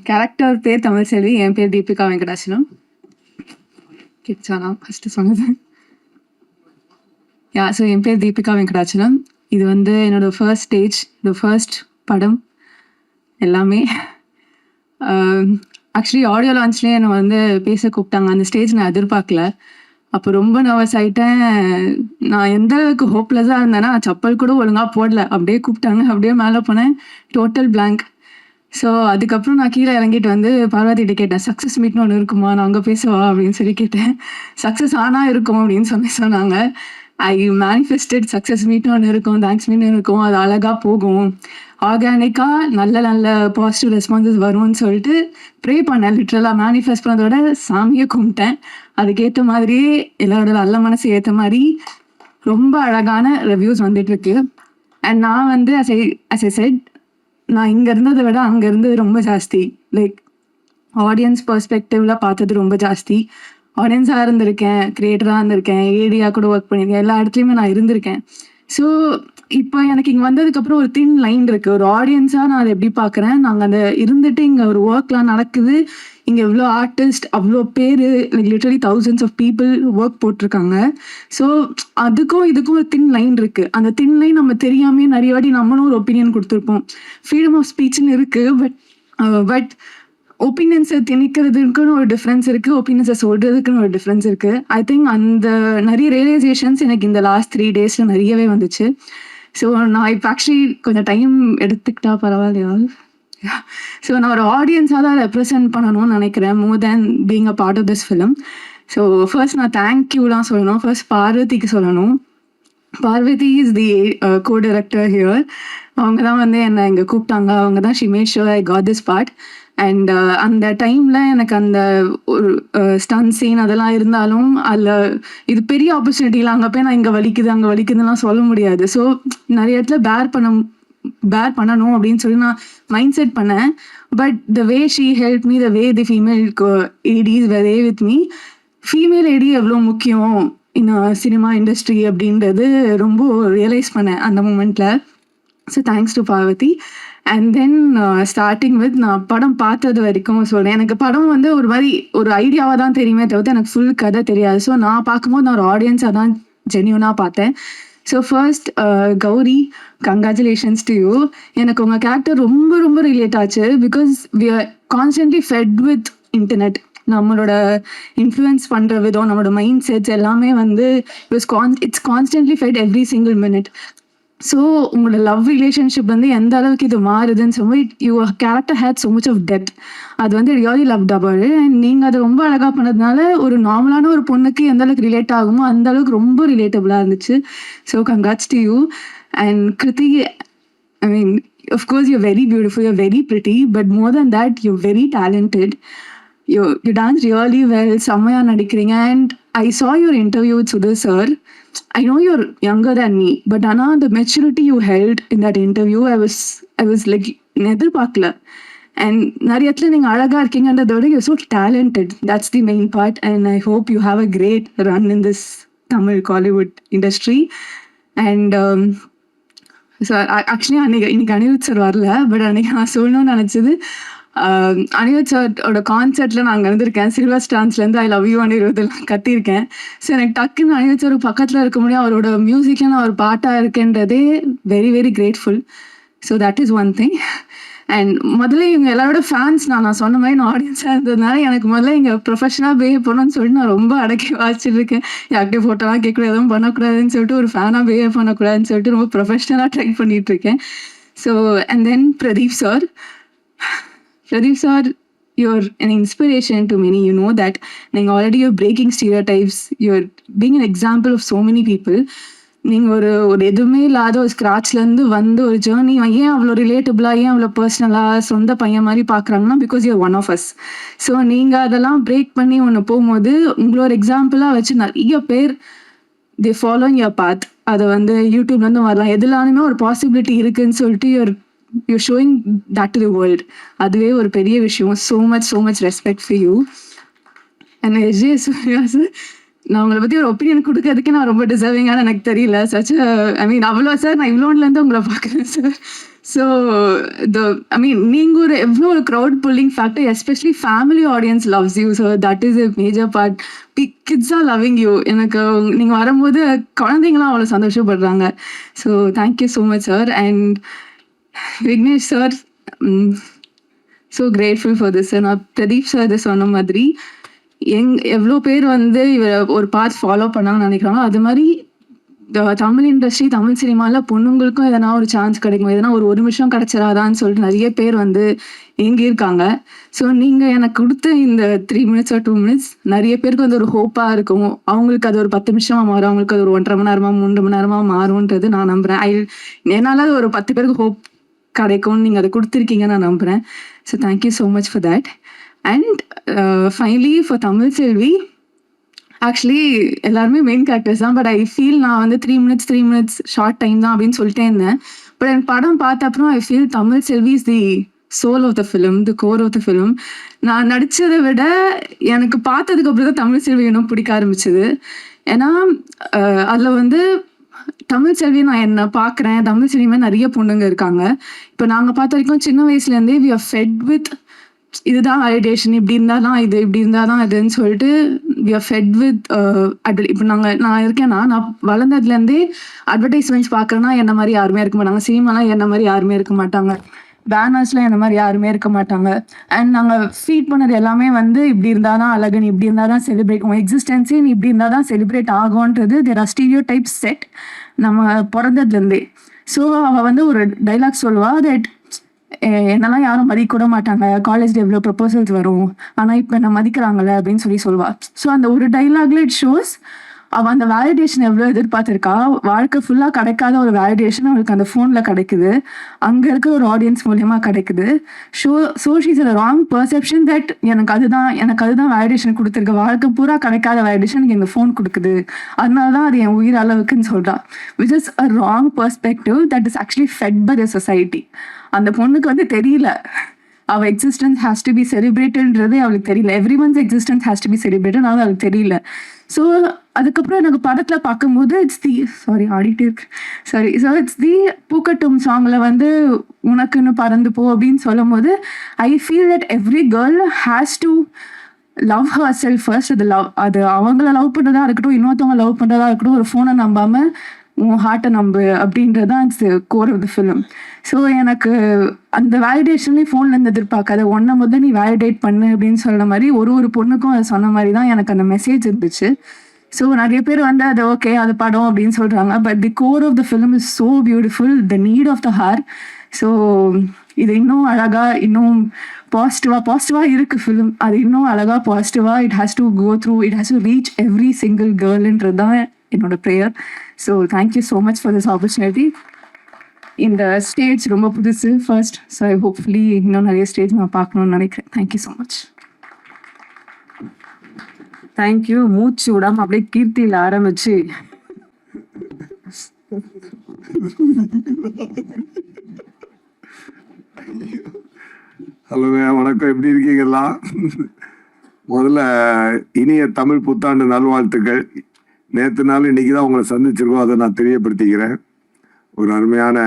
கேரக்டர் பேர் தமிழ்செல்வி, என் பேர் தீபிகா வெங்கடாச்சலம். கிச்சானா ஃபஸ்ட்டு சொன்னது. ஸோ என் பேர் தீபிகா வெங்கடாச்சலம். இது வந்து என்னோட ஃபர்ஸ்ட் ஸ்டேஜ், இது ஃபர்ஸ்ட் படம் எல்லாமே. ஆக்சுவலி ஆடியோ லான்ச்லேயே என்னை வந்து பேச கூப்பிட்டாங்க. அந்த ஸ்டேஜ் நான் எதிர்பார்க்கல. அப்போ ரொம்ப நர்வஸ் ஆகிட்டேன். நான் எந்த அளவுக்கு ஹோப்லெஸ்ஸாக இருந்தேன்னா, சப்பல் கூட ஒழுங்காக போடல. அப்படியே கூப்பிட்டாங்க, அப்படியே மேலே போனேன், டோட்டல் பிளாங்க். ஸோ அதுக்கப்புறம் நான் கீழே இறங்கிட்டு வந்து பார்வதிகிட்ட கேட்டேன், சக்ஸஸ் மீட்னு ஒன்று இருக்குமா, நான் அங்கே பேசுவா அப்படின்னு சொல்லி கேட்டேன். சக்ஸஸ் ஆனால் இருக்கும் அப்படின்னு சொன்னாங்க. ஐ மேனிஃபெஸ்டட் சக்ஸஸ் மீட்னு ஒன்று இருக்கும், தேங்க்ஸ் மீட்னு இருக்கும், அது அழகாக போகும், ஆர்கானிக்காக நல்ல பாசிட்டிவ் ரெஸ்பான்சஸ் வரும்னு சொல்லிட்டு ப்ரே பண்ணேன். லிட்ரலாக மேனிஃபெஸ்ட் பண்ணதோட சாமியை கும்பிட்டேன். அதுக்கேற்ற மாதிரியே எல்லாரோட நல்ல மனசு ஏற்ற மாதிரி ரொம்ப அழகான ரிவ்யூஸ் வந்துட்டுருக்கு. அண்ட் நான் வந்து as I said, நான் இங்கே இருந்ததை விட அங்கே இருந்தது ரொம்ப ஜாஸ்தி. லைக் ஆடியன்ஸ் பர்ஸ்பெக்டிவில் பார்த்தது ரொம்ப ஜாஸ்தி. ஆடியன்ஸாக இருந்திருக்கேன், கிரியேட்டராக இருந்திருக்கேன், ஏடியாக கூட ஒர்க் பண்ணியிருக்கேன், எல்லா இடத்துலையுமே நான் இருந்திருக்கேன். ஸோ இப்போ எனக்கு இங்கே வந்ததுக்கப்புறம் ஒரு தின் லைன் இருக்குது. ஒரு ஆடியன்ஸாக நான் அதை எப்படி பார்க்குறேன், நாங்கள் அந்த இருந்துட்டு இங்கே ஒரு ஒர்க்லாம் நடக்குது, இங்கே எவ்வளோ ஆர்டிஸ்ட், அவ்வளோ பேர், like literally thousands of people work போட்டிருக்காங்க. ஸோ அதுக்கும் இதுக்கும் ஒரு தின் லைன் இருக்குது. அந்த தின் லைன் நம்ம தெரியாமே நிறைய வாட்டி நம்மளும் ஒரு ஒப்பீனியன் கொடுத்துருப்போம். ஃப்ரீடம் ஆஃப் ஸ்பீச்னு இருக்குது, பட் ஒப்பீனியன்ஸை திணிக்கிறதுக்குன்னு ஒரு டிஃப்ரென்ஸ் இருக்குது, ஒப்பீனியன்ஸை சொல்கிறதுக்குன்னு ஒரு டிஃப்ரென்ஸ் இருக்குது. ஐ திங்க் அந்த நிறைய ரியலைசேஷன்ஸ் எனக்கு இந்த லாஸ்ட் 3 days நிறையவே வந்துச்சு. ஸோ நான் இப்போ ஆக்சுவலி கொஞ்சம் டைம் எடுத்துக்கிட்டா பரவாயில்லையா? ஸோ நான் ஒரு ஆடியன்ஸாக தான் ரெப்ரசென்ட் பண்ணணும்னு நினைக்கிறேன், more than being a part of this film. So first நான் தேங்க்யூலாம் சொல்லணும். ஃபர்ஸ்ட் பார்வதிக்கு சொல்லணும். Parvathi is the co-director here. அவங்க தான் வந்து என்னை இங்கே கூப்பிட்டாங்க. அவங்க தான் she made sure I got this part. And அந்த டைமில் எனக்கு அந்த ஒரு ஸ்டன் சீன் அதெல்லாம் இருந்தாலும் அதில் இது பெரிய ஆப்பர்ச்சுனிட்டியில் அங்கே போய் நான் இங்கே வலிக்குதுலாம் சொல்ல முடியாது. ஸோ நிறைய இடத்துல பேர் பண்ணணும் அப்படின்னு சொல்லி நான் மைண்ட் செட் பண்ணேன். But the way she help me, the way the female ADs were with me, female AD எவ்வளோ முக்கியம் இன் சினிமா இண்டஸ்ட்ரி அப்படின்றது ரொம்ப ரியலைஸ் பண்ணேன் அந்த மூமெண்ட்டில். So thanks to Parvathi. And then starting with நான் படம் பார்த்தது வரைக்கும் சொல்கிறேன். எனக்கு படம் வந்து ஒரு மாதிரி ஒரு ஐடியாவாக தான் தெரியுமே தவிர்த்து எனக்கு ஃபுல் கதை தெரியாது. ஸோ நான் பார்க்கும்போது நான் ஒரு ஆடியன்ஸாக தான் ஜென்யூனாக பார்த்தேன். So first Gouri, congratulations to you. எனக்கு உங்கள் கேரக்டர் ரொம்ப ரொம்ப ரிலேட் ஆச்சு. Because we are constantly fed with internet. நம்மளோட இன்ஃப்ளூயன்ஸ் பண்ணுற விதம், நம்மளோட மைண்ட் செட்ஸ் எல்லாமே வந்து it's constantly fed every single minute. So உங்களோட லவ் ரிலேஷன்ஷிப் வந்து எந்த அளவுக்கு இது மாறுதுன்னு சொல்லி your character had so much of depth. அது வந்து ரியலி லவ் டபுள். அண்ட் நீங்கள் அதை ரொம்ப அழகாக பண்ணதுனால ஒரு நார்மலான ஒரு பொண்ணுக்கு எந்த அளவுக்கு ரிலேட் ஆகுமோ அந்த அளவுக்கு ரொம்ப ரிலேட்டபுளாக இருந்துச்சு. So congrats to you. And Kriti, I mean, of course, you're very beautiful, you're very pretty, but more than that, you're very talented. You dance really well, Samaya Nadikring, and I saw your interview with Sudhir sir. I know you're younger than me, but Anna, the maturity you held in that interview, I was like, nether pakla. And Nariyathla ning alaga irkinga andradha you're so talented. That's the main part, and I hope you have a great run in this Tamil Kollywood industry. And so actually இன்னைக்கு Anirudh sir வரல, but அன்னைக்கு நான் சொல்லணும்னு நினச்சது, அனிருத் சாரோட கான்சர்ட்டில் நான் அங்கே இருந்திருக்கேன். சில்வர் ஸ்டான்ஸ்லேருந்து ஐ லவ் யூ அனிருத்லாம் கத்தியிருக்கேன். ஸோ எனக்கு டக்குன்னு அனிருத் சார் பக்கத்தில் இருக்க முடியும், அவரோட மியூசிக்கில் நான் ஒரு பாட்டாக இருக்கேன்றதே very very grateful. So that is one thing. And முதல்ல இவங்க எல்லாரோட ஃபேன்ஸ் நான் சொன்ன மாதிரி நான் ஆடியன்ஸாக இருந்ததுனால எனக்கு முதல்ல இங்கே ப்ரொஃபஷனலாக பிஹேவ் பண்ணணும்னு சொல்லிட்டு நான் ரொம்ப அடக்கி வாசிச்சிருக்கேன். யார்கிட்டே ஃபோட்டோலாம் கேட்கக்கூடாது, எதுவும் பண்ணக்கூடாதுன்னு சொல்லிட்டு, ஒரு ஃபேனாக பிஹேவ் பண்ணக்கூடாதுன்னு சொல்லிட்டு ரொம்ப ப்ரொஃபஷனலாக ட்ரை பண்ணிகிட்ருக்கேன். So and then Pradeep sir, you're an inspiration to many. You know that. நீங்கள் already you're breaking stereotypes. You're being an example of so many people. நீங்கள் ஒரு எதுவுமே இல்லாத ஒரு ஸ்க்ராட்ச்லேருந்து வந்து ஒரு ஜேர்னி ஏன் அவ்வளோ ரிலேட்டபிளாக, ஏன் அவ்வளோ பர்சனலாக சொந்த பையன் மாதிரி பார்க்குறாங்கன்னா because you're one of us. So நீங்கள் அதெல்லாம் பிரேக் பண்ணி ஒன்று போகும்போது உங்களோட எக்ஸாம்பிளாக வச்சு நிறைய பேர் தே ஃபாலோயிங் யுவர் பாத். அதை வந்து யூடியூப்லேருந்து வரலாம், எதுலானுமே ஒரு பாசிபிலிட்டி இருக்குதுன்னு சொல்லிட்டு you're showing that to the world. அதுவே ஒரு பெரிய விஷயம். so much respect for you. And Ajay Surya sir, நான் உங்களை பற்றி ஒரு ஒப்பீனியன் கொடுக்கறதுக்கே நான் ரொம்ப டிசர்விங்கான எனக்கு தெரியல. அவ்வளோ சார், நான் இவ்வளோன்லேருந்து உங்களை பார்க்குறேன் சார். ஸோ நீங்கள் ஒரு எவ்வளோ ஒரு crowd pulling factor, especially family audience loves you. So that is a major part. Kids are loving you. எனக்கு நீங்கள் வரும்போது குழந்தைங்களாம் அவ்வளோ சந்தோஷப்படுறாங்க. So thank you so much sir. And Vignesh sir, so grateful for this. நான் பிரதீப் சார் இதை சொன்ன மாதிரி எவ்வளோ பேர் வந்து இவர் ஒரு பாத் ஃபாலோ பண்ணாங்கன்னு நினைக்கிறாங்க. அது மாதிரி தமிழ் இண்டஸ்ட்ரி, தமிழ் சினிமாவில் பொண்ணுங்களுக்கும் எதனா ஒரு சான்ஸ் கிடைக்கும், எதனா ஒரு நிமிஷம் கிடைச்சிடாதான்னு சொல்லிட்டு நிறைய பேர் வந்து ஏங்கியிருக்காங்க. ஸோ நீங்கள் எனக்கு கொடுத்த இந்த 3 minutes or 2 minutes நிறைய பேருக்கு வந்து ஒரு ஹோப்பாக இருக்கும். அவங்களுக்கு அது ஒரு 10 நிமிஷமாக மாறும், அவங்களுக்கு அது ஒரு 1.5 மணி நேரமாக 3 மணி நேரமாக மாறும்ன்றது நான் நம்புகிறேன். என்னால் அது ஒரு 10 பேருக்கு ஹோப் கிடைக்கும்னு நீங்கள் அதை கொடுத்துருக்கீங்கன்னு நான் நம்புகிறேன். So thank you so much for that. And finally for Tamil Selvi, actually எல்லாருமே மெயின் கேரக்டர்ஸ் தான், பட் ஐ ஃபீல் நான் வந்து 3 minutes ஷார்ட் டைம் தான் அப்படின்னு சொல்லிட்டே இருந்தேன். பட் எனக்கு படம் பார்த்த அப்புறம் I feel Tamil Selvi is the soul of the film, the core of the film. நான் நடித்ததை விட எனக்கு பார்த்ததுக்கு அப்புறம் தான் தமிழ் செல்வி இன்னும் பிடிக்க ஆரம்பிச்சது. ஏன்னா அதில் வந்து தமிழ் செல்வி நான் என்ன பார்க்குறேன், தமிழ் செல்வியுமே நிறைய பொண்ணுங்க இருக்காங்க. இப்போ நாங்கள் பார்த்த வரைக்கும் சின்ன வயசுலேருந்தே வி ஆர் ஃபெட் வித் இதுதான் வேலிடேஷன், இப்படி இருந்தால் தான் இது, இப்படி இருந்தால் தான் இதுன்னு சொல்லிட்டு வி ஆர் ஃபெட் வித் இப்போ நான் இருக்கேன்னா, நான் வளர்ந்ததுலேருந்தே அட்வர்டைஸ்மெண்ட்ஸ் பார்க்குறேன்னா என்ன மாதிரி யாருமே இருக்க மாட்டாங்க, சினிமாலாம் என்ன மாதிரி யாருமே இருக்க மாட்டாங்க, பேனர்ஸ்லாம் என்ன மாதிரி யாருமே இருக்க மாட்டாங்க. அண்ட் நாங்கள் ஃபீட் பண்ணது எல்லாமே வந்து இப்படி இருந்தால் தான் அழகுன்னு, இப்படி இருந்தால் தான் செலிப்ரேட் ஆகும், எக்ஸிஸ்டன்ஸே இப்படி இருந்தால் தான் செலிப்ரேட் ஆகும்ன்றது there are stereotype set நம்ம பிறந்ததுலேருந்தே. ஸோ அவள் வந்து ஒரு டைலாக் சொல்லுவாள், தட் என்னெல்லாம் யாரும் மதிக்க கூட மாட்டாங்க, காலேஜில் எவ்வளோ ப்ரொபோசல்ஸ் வரும், ஆனால் இப்போ என்ன மதிக்கிறாங்களே அப்படின்னு சொல்லுவாள். ஸோ அந்த ஒரு டைலாக்ல இட் ஷோஸ் அவள் அந்த வேலிடேஷன் எவ்வளோ எதிர்பார்த்துருக்கா. வாழ்க்கை ஃபுல்லாக கிடைக்காத ஒரு வேலிடேஷன் அவளுக்கு அந்த ஃபோனில் கிடைக்குது, அங்கே இருக்கிற ஒரு ஆடியன்ஸ் மூலியமாக கிடைக்குது. So she's a wrong perception that எனக்கு அதுதான் வேலிடேஷன் கொடுத்துருக்கு, வாழ்க்கை பூரா கிடைக்காத வேலிடேஷன் எனக்கு இந்த ஃபோன் கொடுக்குது, அதனால தான் அது என் உயிர் அளவுக்குன்னு சொல்கிறா. Which is a wrong perspective that is actually fed by the society. அந்த பொண்ணுக்கு வந்து தெரியல அவள் எக்ஸிஸ்டன்ஸ் ஹேஸ் டு பி செலிப்ரேட்டட்ன்றதே அவளுக்கு தெரியல. Everyone's existence has to be celebrated, ஆனால் அவளுக்கு தெரியல. ஸோ அதுக்கப்புறம் எனக்கு படத்தில் பார்க்கும்போது இட்ஸ் தி பூக்கட்டும் சாங்கில் வந்து உனக்குன்னு பறந்து போ அப்படின்னு சொல்லும் போது I feel that every girl has to love her self first. அது அவங்கள லவ் பண்ணுறதா இருக்கட்டும், இன்னொருத்தவங்க லவ் பண்ணுறதா இருக்கட்டும், ஒரு ஃபோனை நம்பாமல் உன் ஹார்ட்டை நம்பு அப்படின்றது தான் it's core of the film. So எனக்கு அந்த வேலிடேஷன்லேயும் ஃபோன்லேருந்து எதிர்பார்க்காத ஒன்றை முதல் நீ வேலிடேட் பண்ணு அப்படின்னு சொன்ன மாதிரி ஒரு பொண்ணுக்கும் அது சொன்ன மாதிரி தான் எனக்கு அந்த மெசேஜ் இருந்துச்சு. ஸோ நிறைய பேர் வந்து அது ஓகே அது படம் அப்படின்னு சொல்கிறாங்க, but the core of the film is so beautiful, the need of the hour. ஸோ இது இன்னும் அழகாக இன்னும் பாசிட்டிவாக இருக்குது ஃபிலிம். அது இன்னும் அழகாக பாசிட்டிவாக it has to go through, it has to reach every single கேர்ள்ன்றது தான் என்னோட prayer. So thank you so much for this opportunity. இந்த ஸ்டேஜ் ரொம்ப புதுசு ஃபர்ஸ்ட், ஸோ ஹோப்ஃபுல்லி இன்னும் நிறைய ஸ்டேஜ் நான் பார்க்கணும்னு நினைக்கிறேன். Thank you so much. தேங்க்யூ. மூச்சு விடாம அப்படியே கீர்த்தியில ஆரம்பிச்சு ஹலோங்க, வணக்கம். எப்படி இருக்கீங்களா? முதல்ல இனிய தமிழ் புத்தாண்டு நல்வாழ்த்துக்கள். நேற்று நாள் இன்னைக்கு தான் உங்களை சந்திச்சிருக்கோம், அதை நான் தெரியப்படுத்திக்கிறேன். ஒரு அருமையான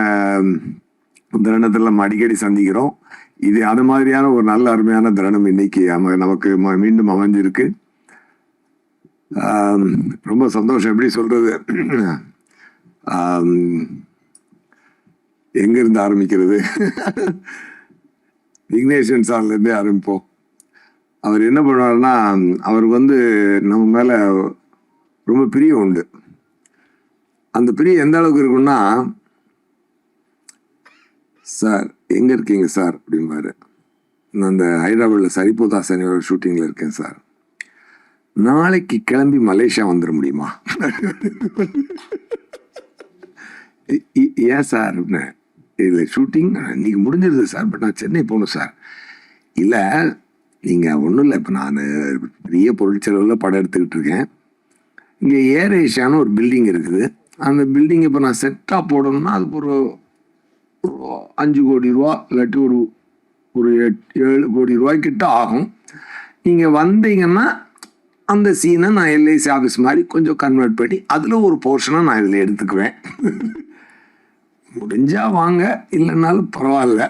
தருணத்தில் நம்ம அடிக்கடி சந்திக்கிறோம். இது அது மாதிரியான ஒரு நல்ல அருமையான தருணம் இன்னைக்கு நமக்கு மீண்டும் அமைஞ்சிருக்கு. ரொம்ப சந்தோஷம். எப்படி சொல்றது, எங்க இருந்து ஆரம்பிக்கிறது? விக்னேஷன் சார்லேருந்தே ஆரம்பிப்போம். அவர் என்ன பண்ணுவாருன்னா, அவருக்கு வந்து நம்ம மேலே ரொம்ப பிரியம் உண்டு. அந்த பிரியம் எந்த அளவுக்கு இருக்குன்னா, சார் எங்கே இருக்கீங்க சார் அப்படிம்பாரு. நான் அந்த ஹைதராபாத்தில் சரிபோதாசனியோட ஷூட்டிங்கில் இருக்கேன் சார், நாளைக்கு கிளம்பி மலேசியா வந்துட முடியுமா? ஏன் சார் அப்படின்னு. இல்லை ஷூட்டிங் இன்னைக்கு முடிஞ்சிருது சார், பட் நான் சென்னை போகணும் சார். இல்லை நீங்கள் ஒன்றும் இல்லை, இப்போ நான் பெரிய பொருட்செலவில் படம் எடுத்துக்கிட்டு இருக்கேன். இங்கே ஏர் ஏஷியான்னு ஒரு பில்டிங் இருக்குது. அந்த பில்டிங் இப்போ நான் செட்டாக போடணும்னா அதுக்கு ஒரு 5 கோடி ரூபா இல்லாட்டி ஒரு 7 கோடி ரூபாய்க்கிட்ட ஆகும். நீங்கள் வந்தீங்கன்னா அந்த சீனை நான் எல்ஐசி ஆஃபீஸ் மாதிரி கொஞ்சம் கன்வெர்ட் பண்ணி அதில் ஒரு போர்ஷனை நான் இதில் எடுத்துக்குவேன். முடிஞ்சா வாங்க, இல்லைன்னாலும் பரவாயில்ல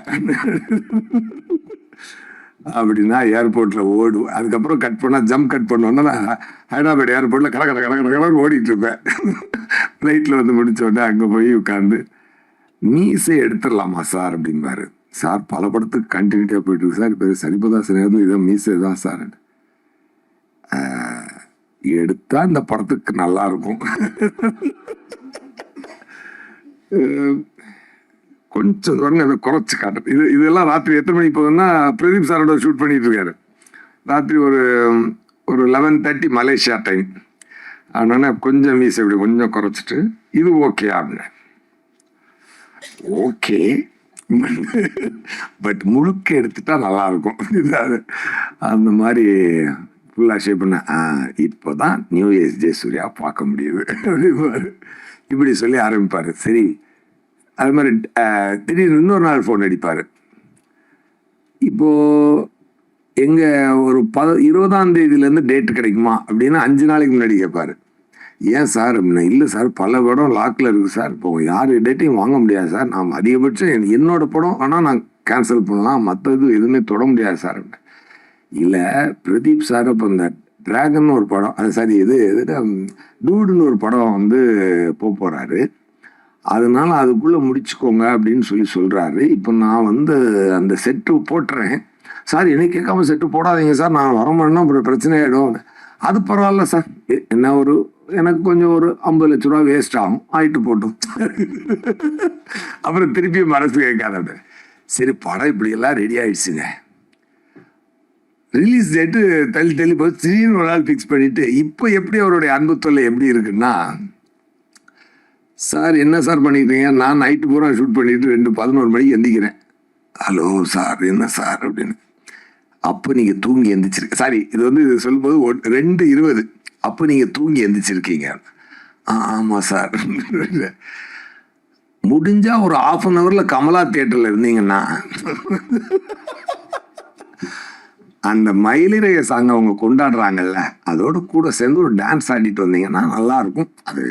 அப்படின்னா ஏர்போர்ட்டில் ஓடுவேன். அதுக்கப்புறம் கட் பண்ணால் ஜம்ப் கட் பண்ணோன்னா நான் ஹைதராபாத் ஏர்போர்ட்டில் கலக்க ஓடிட்டு இருப்பேன். ஃப்ளைட்டில் வந்து முடிச்ச உடனே அங்கே போய் உட்காந்து மீசை எடுத்துடலாமா சார் அப்படின்பாரு. சார் பல படத்துக்கு கண்டினியூட்டியாக போயிட்டு இருக்கு சார், இப்போ சரிபதாசன் இதை மீசை தான் சார் எடுத்தா இந்த படத்துக்கு நல்லா இருக்கும். கொஞ்சம் அதை குறைச்சி காட்டுறது. இதெல்லாம் ராத்திரி எத்தனை மணிக்கு போகுதுன்னா, பிரதீப் சாரோட ஷூட் பண்ணிட்டு இருக்காரு. ராத்திரி ஒரு 11:30 மலேசியா டைம். அதனால கொஞ்சம் மீசை இப்படி கொஞ்சம் குறைச்சிட்டு இது ஓகே அப்படின்னு. ஓகே பட் முழுக்க எடுத்துட்டா நல்லா இருக்கும். அந்த மாதிரி ஃபுல்லாக ஷேப் பண்ண இப்போ தான் நியூ ஏஜ் ஜெயசூர்யா பார்க்க முடியுது அப்படிப்பாரு. இப்படி சொல்லி ஆரம்பிப்பார். சரி, அது மாதிரி திடீர்னு இன்னொரு நாள் ஃபோன் அடிப்பார். இப்போது எங்கள் ஒரு 20ஆம் தேதியிலேருந்து டேட்டு கிடைக்குமா அப்படின்னு 5 நாளைக்கு முன்னாடி கேட்பார். ஏன் சார் அப்படின்னா, இல்லை சார் பல படம் லாக்கில் இருக்குது சார், இப்போ யார் டேட்டையும் வாங்க முடியாது சார், நான் அதிகபட்சம் என்னோட படம் ஆனால் நான் கேன்சல் பண்ணலாம், மற்றது எதுவுமே தொட முடியாது சார் அப்படின்னு. இல்லை பிரதீப் சார் இப்போ இந்த டிராகன் ஒரு படம், அது சரி இது டூடுன்னு ஒரு படம் வந்து போகிறாரு, அதனால அதுக்குள்ளே முடிச்சுக்கோங்க அப்படின்னு சொல்கிறாரு. இப்போ நான் வந்து அந்த செட்டு போட்டுறேன் சார், என்னை கேட்காம செட்டு போடாதீங்க சார், நான் வரமாட்டேன்னா அப்புறம் பிரச்சனை ஆகிடும். அது பரவாயில்ல சார், என்ன எனக்கு கொஞ்சம் ஒரு 50 லட்ச ரூபா வேஸ்ட் ஆகும், ஆயிட்டு போட்டும். அப்புறம் திருப்பி மனசு கேட்காத. சரி படம் இப்படியெல்லாம் ரெடி ஆயிடுச்சுங்க, ரிலீஸ் டேட்டு தள்ளி போய் திடீர்னு ஒரு நாள் ஃபிக்ஸ் பண்ணிட்டு, இப்போ எப்படி அவருடைய அன்பு தொல்லை எப்படி இருக்குன்னா, சார் என்ன சார் பண்ணிக்கிறீங்க, நான் நைட்டு பூரா ஷூட் பண்ணிட்டு 2:11 மணிக்கு எந்திக்கிறேன். ஹலோ சார் என்ன சார் அப்படின்னு. அப்போ நீங்கள் தூங்கி எந்திரிச்சிருக்க, சாரி இது வந்து சொல்லும்போது 2:20, அப்போ நீங்கள் தூங்கி எந்திரிச்சிருக்கீங்க. ஆமாம் சார். முடிஞ்சா ஒரு 1/2 hourல கமலா தியேட்டரில் இருந்தீங்கன்னா அந்த மயிலிறைய சாங் அவங்க கொண்டாடுறாங்கல்ல, அதோட கூட சேர்ந்து ஒரு டான்ஸ் ஆடிட்டு வந்தீங்கன்னா நல்லா இருக்கும். அது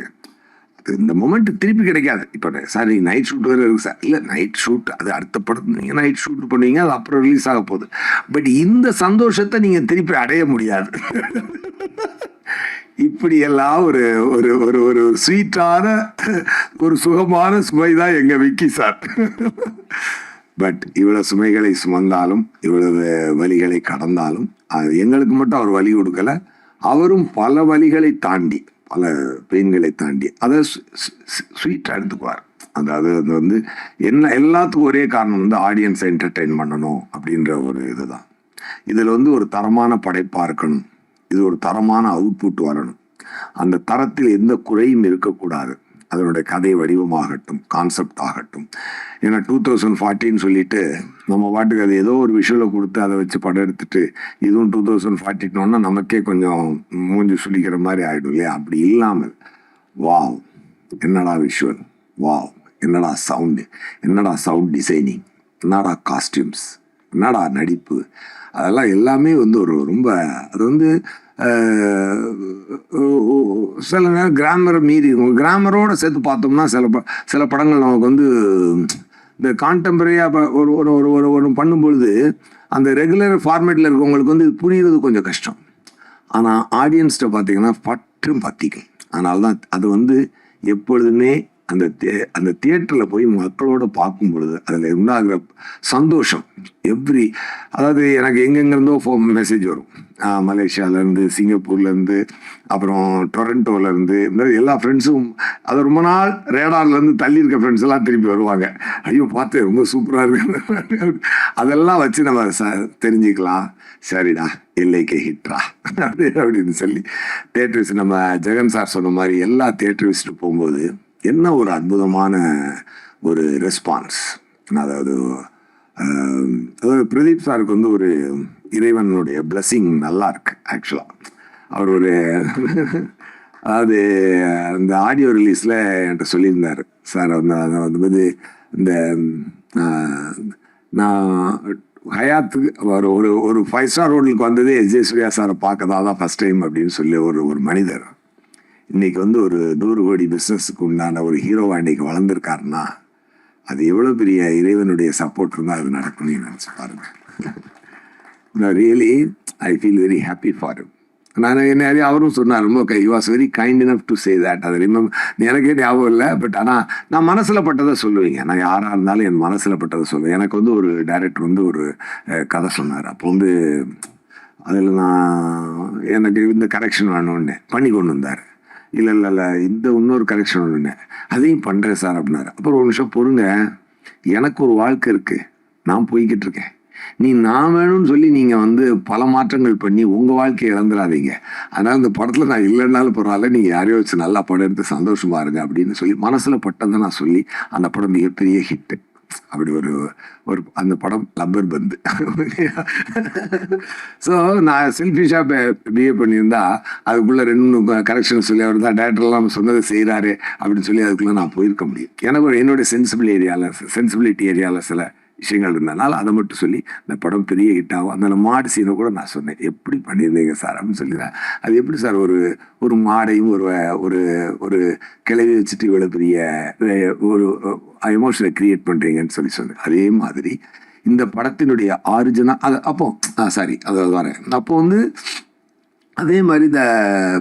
இந்த மொமெண்ட் திருப்பி கிடைக்காது. இப்போ சார் நீங்கள் நைட் ஷூட் வேறு இருக்குது சார், இல்லை நைட் ஷூட் அது அடுத்த படத்து நீங்கள் நைட் ஷூட் பண்ணுவீங்க, அது அப்புறம் ரிலீஸ் ஆக போகுது. பட் இந்த சந்தோஷத்தை நீங்கள் திருப்பி அடைய முடியாது. இப்படியெல்லாம் ஒரு ஒரு ஒரு ஒரு ஸ்வீட்டான ஒரு சுகமான சுமை தான் எங்க விக்கி சார். பட் இவ்வளவு சுமைகளை சுமந்தாலும் இவ்வளவு வலிகளை கடந்தாலும் அது எங்களுக்கு மட்டும் அவர் வலி கொடுக்கல, அவரும் பல வலிகளை தாண்டி பல பெயின்களை தாண்டி அதை ஸ்வீட்டாக எடுத்துக்குவார். அதாவது அது வந்து என்ன எல்லாத்துக்கும் ஒரே காரணம் வந்து ஆடியன்ஸை என்டர்டெயின் பண்ணணும் அப்படின்ற ஒரு இதுதான். இதில் வந்து ஒரு தரமான படைப்பாக இருக்கணும், இது ஒரு தரமான அவுட்புட் வரணும், அந்த தரத்தில் எந்த குறையும் இருக்கக்கூடாது. அதனுடைய கதை வடிவமாகட்டும், கான்செப்ட் ஆகட்டும். ஏன்னா 2040 சொல்லிட்டு நம்ம பாட்டுக்கு அது ஏதோ ஒரு விஷுவலை கொடுத்து அதை வச்சு படம் எடுத்துட்டு இதுவும் 2040 நமக்கே கொஞ்சம் மூஞ்சி சுளிக்கிற மாதிரி ஆகிடும் இல்லையா? அப்படி இல்லாமல் வாவ் என்னடா விஷுவல், வாவ் என்னடா சவுண்டு, என்னடா சவுண்ட் டிசைனிங், என்னடா காஸ்டியூம்ஸ், என்னடா நடிப்பு, அதெல்லாம் எல்லாமே வந்து ஒரு ரொம்ப அது வந்து சில நேரம் கிராமரை மீறி கிராமரோட சேர்த்து பார்த்தோம்னா சில படங்கள் நமக்கு வந்து இந்த கான்டெம்பரரியாக ஒரு ஒரு ஒரு ஒரு பண்ணும்பொழுது அந்த ரெகுலர் ஃபார்மேட்டில் இருக்கவங்களுக்கு வந்து இது புரியுறது கொஞ்சம் கஷ்டம். ஆனால் ஆடியன்ஸ்கிட்ட பார்த்தீங்கன்னா பற்றும் பற்றிக்கும். அதனால தான் அது வந்து எப்பொழுதுமே அந்த தியேட்டரில் போய் மக்களோட பார்க்கும் பொழுது அதில் உண்டாகிற சந்தோஷம் அதாவது எனக்கு எங்கெங்கிருந்தோ மெசேஜ் வரும். மலேசியாவிலேருந்து, சிங்கப்பூர்லேருந்து, அப்புறம் டொரண்டோலேருந்து, இந்த மாதிரி எல்லா ஃப்ரெண்ட்ஸும் அதை ரொம்ப நாள் ரேடார்லேருந்து தள்ளி இருக்க ஃப்ரெண்ட்ஸ் எல்லாம் திரும்பி வருவாங்க. ஐயோ பார்த்து ரொம்ப சூப்பராக இருக்கு, அதெல்லாம் வச்சு நம்ம தெரிஞ்சுக்கலாம். சரிடா எல்லைக்கே ஹிட்ரா அப்படின்னு சொல்லி தியேட்டர்ஸ் நம்ம ஜெகன் சார் சொன்ன மாதிரி எல்லா தியேட்டர்ஸ்ட்டு போகும்போது என்ன ஒரு அற்புதமான ஒரு ரெஸ்பான்ஸ். அதாவது பிரதீப் சாருக்கு வந்து ஒரு இறைவனுடைய பிளஸ்ஸிங் நல்லா இருக்கு. ஆக்சுவலாக அவர் ஒரு அதாவது அந்த ஆடியோ ரிலீஸில் என்கிட்ட சொல்லியிருந்தார் சார். வந்து இந்த நான் ஹயாத்துக்கு ஒரு ஒரு 5 ஸ்டார் ஹோட்டலுக்கு வந்ததே எஸ்.ஜே. சூர்யா சாரை பார்க்க தான் ஃபர்ஸ்ட் டைம் அப்படின்னு சொல்லி ஒரு மனிதர் இன்னைக்கு வந்து ஒரு 100 கோடி பிஸ்னஸுக்கு உண்டான ஒரு ஹீரோவா இன்னைக்கு வளர்ந்துருக்காருன்னா அது எவ்வளோ பெரிய இறைவனுடைய சப்போர்ட் இருந்தால் அது நடக்கும்னு நினச்சி பாருங்க. Really I feel very happy for him. நான் என்ன அவரும் சொன்னார், ரொம்ப you was very kind enough to say that. அது எனக்கே ஞாபகம் இல்லை, பட் ஆனால் நான் மனசில் பட்டதை சொல்லுவீங்க. நான் யாராக இருந்தாலும் என் மனசில் பட்டதை சொல்லுவேன். எனக்கு வந்து ஒரு டைரக்டர் வந்து ஒரு கதை சொன்னார். அப்போ வந்து அதில் எனக்கு இந்த கரெக்ஷன் வேணும்னு பண்ணி கொண்டு வந்தார். இல்லை இந்த இன்னொரு கரெக்ஷன் ஒன்று அதையும் பண்ணுறேன் சார் அப்படின்னாரு. அப்புறம் ஒரு நிமிஷம் பொறுங்க, எனக்கு ஒரு வாழ்க்கை இருக்குது, நான் போய்கிட்டு இருக்கேன். நான் வேணும்னு சொல்லி நீங்கள் வந்து பல மாற்றங்கள் பண்ணி உங்கள் வாழ்க்கையை இழந்துடாதீங்க. அதனால் இந்த படத்தில் நான் இல்லைன்னாலும் பரவாயில்ல, நீங்கள் யாரையோ வச்சு நல்லா படம் எடுத்து சந்தோஷமா இருங்க அப்படின்னு சொல்லி மனசில் பட்டதை நான் சொல்லி அந்த படம் மிகப்பெரிய ஹிட்டு. அப்படி ஒரு அந்த படம் லப்பர் பந்து. ஸோ நான் செல்ஃபிஷாக பிஹேவ் பண்ணியிருந்தா அதுக்குள்ளே 2 கரெக்ஷன் சொல்லி அவர் தான் டேரக்டர்லாம் சொன்னதை செய்கிறாரு அப்படின்னு சொல்லி அதுக்குள்ளே நான் போயிருக்க முடியும். எனக்கு என்னுடைய சென்சிபிலிட்டி ஏரியாவில் சில விஷயங்கள் இருந்ததுனால அதை மட்டும் சொல்லி இந்த படம் பெரிய ஹிட் ஆகும். அந்த மாடு சீனை கூட நான் சொன்னேன், எப்படி பண்ணியிருந்தீங்க சார் அப்படின்னு சொல்லிடுறேன். அது எப்படி சார் ஒரு மாடையும் ஒரு ஒரு கிளவி வச்சுட்டு இவ்வளோ பெரிய ஒரு எமோஷனை கிரியேட் பண்ணுறீங்கன்னு சொல்லி சொன்னேன். அதே மாதிரி இந்த படத்தினுடைய ஆரிஜினல் அது அப்போ அதை வரேன். அப்போ வந்து அதே மாதிரி இந்த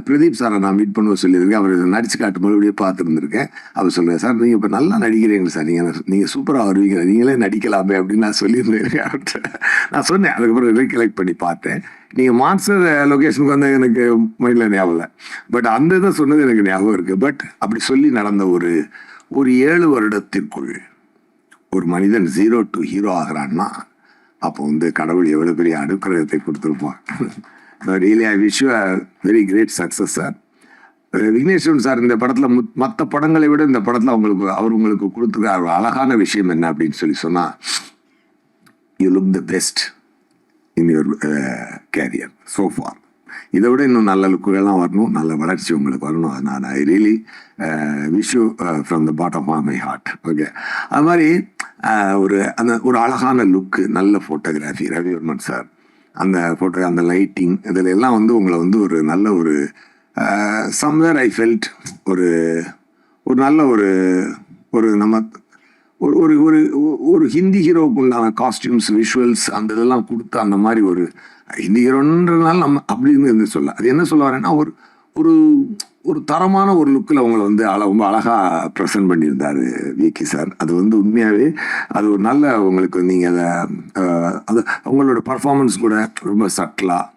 பிரதீப் சாரை நான் மீட் பண்ணுவோம் சொல்லியிருக்கேன். அவர் நடிச்சு காட்டு மறுபடியும் பார்த்துருந்துருக்கேன். அவர் சொல்லுவேன், சார் நீங்கள் இப்போ நல்லா நடிக்கிறீங்க சார், நீங்கள் சூப்பராக வருவீங்க, நீங்களே நடிக்கலாமே அப்படின்னு நான் சொல்லியிருந்தேன் அவர்கிட்ட. நான் சொன்னேன், அதுக்கப்புறம் ரீகலெக்ட் பண்ணி பார்த்தேன். நீங்கள் மாஸ்டர் லொக்கேஷனுக்கு வந்து எனக்கு மைண்டில் ஞாபகம் இல்லை, பட் அந்த இதை சொன்னது எனக்கு ஞாபகம் இருக்குது. பட் அப்படி சொல்லி நடந்த ஒரு 7 வருடத்திற்குள் ஒரு மனிதன் 0 to ஹீரோ ஆகிறான்னா அப்போ வந்து கடவுள் எவ்வளோ பெரிய அனுக்கிரகத்தை கொடுத்துருப்பான். Really I wish you a very great success sir. Vigneshwaran sir இந்த படத்தில் மற்ற படங்களை விட இந்த படத்தில் அவர் உங்களுக்கு கொடுத்துருக்க அழகான விஷயம் என்ன அப்படின்னு சொன்னால், you look the best in your career so for. இதை விட இன்னும் நல்ல லுக்குகள்லாம் வரணும், நல்ல வளர்ச்சி உங்களுக்கு வரணும். அதனால் I really wish you from the bottom of my heart. Okay, அது மாதிரி ஒரு அழகான லுக்கு, நல்ல ஃபோட்டோகிராஃபி, ரவிவர்மன் சார் அந்த ஃபோட்டோ, அந்த லைட்டிங், இதில் எல்லாம் வந்து உங்களை வந்து ஒரு நல்ல ஒரு சம்வேர் ஐ ஃபெல்ட் ஒரு நல்ல ஒரு நம்ம ஒரு ஹிந்தி ஹீரோவுக்கு உண்டான காஸ்டியூம்ஸ், விஷுவல்ஸ் அந்த இதெல்லாம் கொடுத்து அந்த மாதிரி ஒரு ஹிந்தி ஹீரோன்றதுனால நம்ம அப்படின்னு இருந்து சொல்ல. அது என்ன சொல்ல வரேன்னா ஒரு ஒரு தரமான ஒரு லுக்கில் அவங்கள வந்து ரொம்ப அழகாக ப்ரெசென்ட் பண்ணியிருந்தார் விக்கி சார். அது வந்து உண்மையாகவே அது ஒரு நல்ல உங்களுக்கு நீங்கள் அதை அது அவங்களோட பர்ஃபார்மன்ஸ் கூட ரொம்ப சட்டிலாக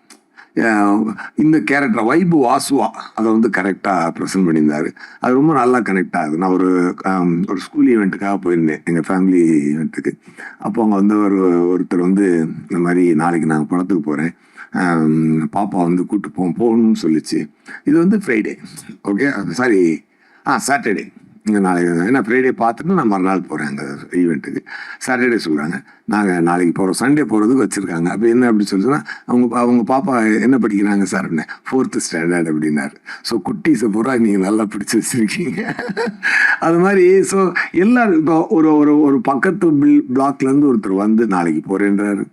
இந்த கேரக்டர் வைபு வாசுவா அதை வந்து கரெக்டாக ப்ரெசென்ட் பண்ணியிருந்தார். அது ரொம்ப நல்லா கனெக்ட் ஆகுது. நான் ஒரு ஸ்கூல் ஈவெண்ட்டுக்காக போயிருந்தேன், எங்கள் ஃபேமிலி ஈவெண்ட்டுக்கு. அப்போ அங்கே வந்து ஒருத்தர் வந்து இந்த மாதிரி நாளைக்கு நாங்கள் படத்துக்கு போகிறேன், பாப்பா வந்து கூப்பிட்டு போகணும்னு சொல்லிச்சு. இது வந்து ஃப்ரைடே, ஓகே சாரி சாட்டர்டே. நாளைக்கு ஏன்னா ஃப்ரைடே பார்த்துட்டு நான் மறுநாள் போகிறேன் அங்கே ஈவெண்ட்டுக்கு. சாட்டர்டே சொல்கிறாங்க நாங்கள் நாளைக்கு போகிறோம், சண்டே போகிறதுக்கு வச்சுருக்காங்க. அப்போ என்ன அப்படி சொல்லிச்சுன்னா அவங்க பாப்பா என்ன படிக்கிறாங்க சார் அப்படின்னே, 4th ஸ்டாண்டர்ட் அப்படின்னாரு. ஸோ குட்டீஸை பூரா நீங்கள் நல்லா பிடிச்சி வச்சுருக்கீங்க. அது மாதிரி ஸோ எல்லாரும் இப்போ ஒரு பக்கத்து பிளாக்லேருந்து ஒருத்தர் வந்து நாளைக்கு போகிறேன்றாரு.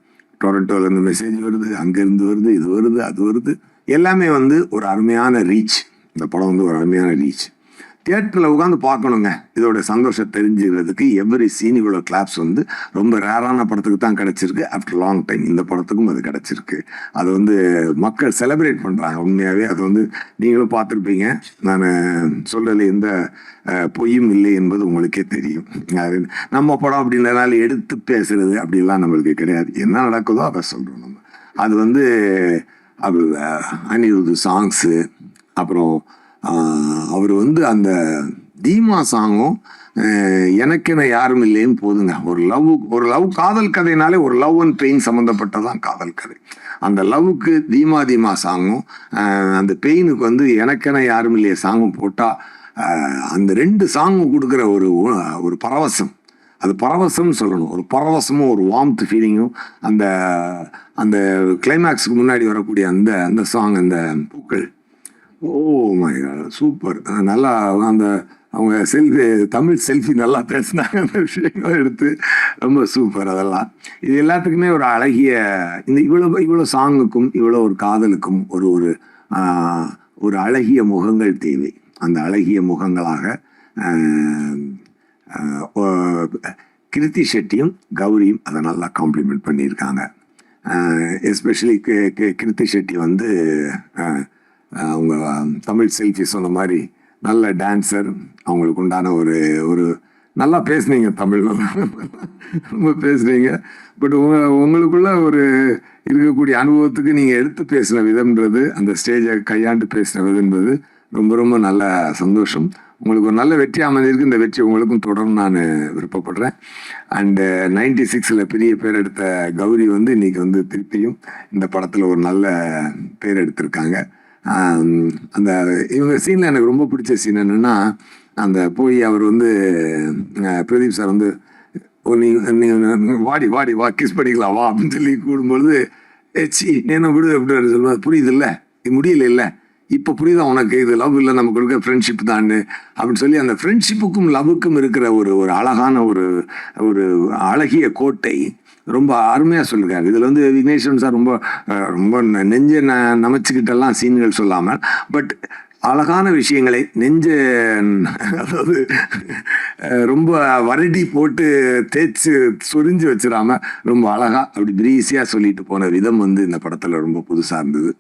டொரண்டோலேருந்து மெசேஜ் வருது, அங்கேருந்து வருது, இது வருது, அது வருது. எல்லாமே வந்து ஒரு அருமையான ரீச். இந்த படம் வந்து ஒரு அருமையான ரீச். தியேட்டரில் உட்காந்து பார்க்கணுங்க, இதோட சந்தோஷம் தெரிஞ்சுக்கிறதுக்கு. எவ்ரி சீன் இவ்வளோ கிளாப்ஸ் வந்து ரொம்ப ரேரான படத்துக்கு தான் கிடச்சிருக்கு. ஆஃப்டர் லாங் டைம் இந்த படத்துக்கும் அது கிடச்சிருக்கு. அது வந்து மக்கள் செலிப்ரேட் பண்ணுறாங்க உண்மையாகவே. அது வந்து நீங்களும் பார்த்துருப்பீங்க. நான் சொல்கிறதுல எந்த பொய்யும் இல்லை என்பது உங்களுக்கே தெரியும். நம்ம படம் அப்படின்றனால எடுத்து பேசுறது அப்படிலாம் நம்மளுக்கு கிடையாது. என்ன நடக்குதோ அதை சொல்கிறோம் நம்ம. அது வந்து அது அனிருத் சாங்ஸு, அப்புறம் அவர் வந்து அந்த தீமா சாங்கும் எனக்கென யாரும் இல்லைன்னு போதுங்க. ஒரு லவ் காதல் கதைனாலே ஒரு லவ் அண்ட் பெயின் சம்மந்தப்பட்டதான் காதல் கதை. அந்த லவ்வுக்கு தீமா சாங்கும் அந்த பெயினுக்கு வந்து எனக்கென யாரும் இல்லையே சாங்கும் போட்டால் அந்த 2 சாங்கும் கொடுக்குற ஒரு பரவசம், அது பரவசம்னு சொல்லணும். ஒரு பரவசமும் ஒரு வார்ம்த் ஃபீலிங்கும் அந்த அந்த கிளைமேக்ஸுக்கு முன்னாடி வரக்கூடிய அந்த சாங், அந்த பூக்கள், ஓ மை காட் சூப்பர். நல்லா அந்த அவங்க தமிழ் செல்ஃபி நல்லா பேசினாங்க. அந்த விஷயங்களை எடுத்து ரொம்ப சூப்பர். அதெல்லாம் இது எல்லாத்துக்குமே ஒரு அழகிய இந்த இவ்வளோ சாங்குக்கும் இவ்வளோ ஒரு காதலுக்கும் ஒரு அழகிய முகங்கள் தேவை. அந்த அழகிய முகங்களாக கிருத்தி ஷெட்டியும் கௌரியும் அதை நல்லா காம்ப்ளிமெண்ட் பண்ணியிருக்காங்க. எஸ்பெஷலி கிருத்தி ஷெட்டி வந்து அவங்க தமிழ் செல்ஃபி சொன்ன மாதிரி நல்ல டான்ஸர். அவங்களுக்கு உண்டான ஒரு நல்லா பேசுனீங்க, தமிழ் ரொம்ப பேசுனீங்க. பட் உங்களுக்குள்ள இருக்கக்கூடிய அனுபவத்துக்கு நீங்கள் எடுத்து பேசின விதம்ன்றது, அந்த ஸ்டேஜை கையாண்டு பேசின விதம்ன்றது ரொம்ப ரொம்ப நல்ல சந்தோஷம். உங்களுக்கு ஒரு நல்ல வெற்றி அமைஞ்சிருக்கு. இந்த வெற்றி உங்களுக்கும் தொடர்ந்து நான் விருப்பப்படுறேன். அண்டு 96 பெரிய பேர் எடுத்த கௌரி வந்து இன்னைக்கு வந்து திருப்பியும் இந்த படத்தில் ஒரு நல்ல பேர் எடுத்திருக்காங்க. அந்த இவங்க சீனில் எனக்கு ரொம்ப பிடிச்ச சீன் என்னென்னா, அந்த போய் அவர் வந்து பிரதீப் சார் வந்து நீ வாடி வா கிஸ் பண்ணிக்கலாம் வா அப்படின்னு சொல்லி கூடும்பொழுது என்ன விடு அப்படின்னு சொல்லுவாங்க. புரியுது இல்லை, இது முடியல இல்லை, இப்போ புரியுதா உனக்கு, இது லவ் இல்லை, நமக்கு இருக்க ஃப்ரெண்ட்ஷிப் தான் அப்படின்னு சொல்லி அந்த ஃப்ரெண்ட்ஷிப்புக்கும் லவ்வுக்கும் இருக்கிற ஒரு அழகான ஒரு அழகிய கோட்டை ரொம்ப அருமையாக சொல்லியிருக்காரு. இதில் வந்து விக்னேஸ்வரன் சார் ரொம்ப ரொம்ப நெஞ்ச நமைச்சிக்கிட்டெல்லாம் சீன்கள் சொல்லாமல், பட் அழகான விஷயங்களை அதாவது ரொம்ப வரடி போட்டு தேய்ச்சி சொரிஞ்சு வச்சிடாம ரொம்ப அழகாக அப்படி பிரீஸியாக சொல்லிட்டு போன விதம் வந்து இந்த படத்தில் ரொம்ப புதுசாக இருந்தது.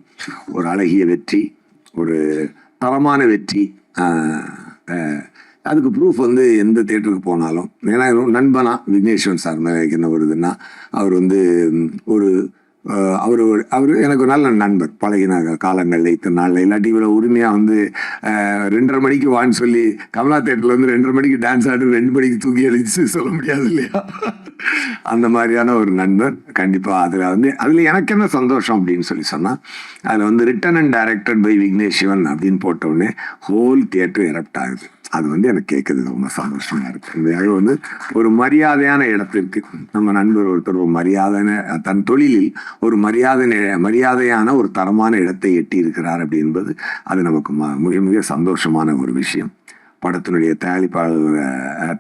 ஒரு அழகிய வெற்றி, ஒரு தரமான வெற்றி. அதுக்கு ப்ரூஃப் வந்து எந்த தேட்டருக்கு போனாலும், ஏன்னா நண்பனா விக்னேஸ்வரன் சார் மேலே என்ன வருதுன்னா, அவர் வந்து அவர் எனக்கு ஒரு நல்ல நண்பர். பழகின காலங்களில் இத்தனை நாளில் இல்லாட்டி இவ்வளோ உரிமையாக வந்து 2:30 மணிக்கு வான்னு சொல்லி கமலா தேட்டரில் வந்து 2:30 மணிக்கு டான்ஸ் ஆடி 2 மணிக்கு தூக்கி அடிச்சு சொல்ல முடியாது இல்லையா? அந்த மாதிரியான ஒரு நண்பர். கண்டிப்பாக அதில் எனக்கு என்ன சந்தோஷம் அப்படின்னு சொன்னால், அதில் வந்து written and directed by Vigneswaran அப்படின்னு போட்டவுடனே ஹோல் தியேட்டர் எரப்ட் ஆகுது. அது வந்து எனக்கு கேட்குறது ரொம்ப சந்தோஷமாக இருக்குது. அது வந்து ஒரு மரியாதையான இடத்திற்கு நம்ம நண்பர் ஒருத்தர் ஒரு மரியாதையான தன் தொழிலில் ஒரு மரியாதையான ஒரு தரமான இடத்தை எட்டி இருக்கிறார் அப்படி என்பது அது நமக்கு மிக மிக சந்தோஷமான ஒரு விஷயம். படத்தினுடைய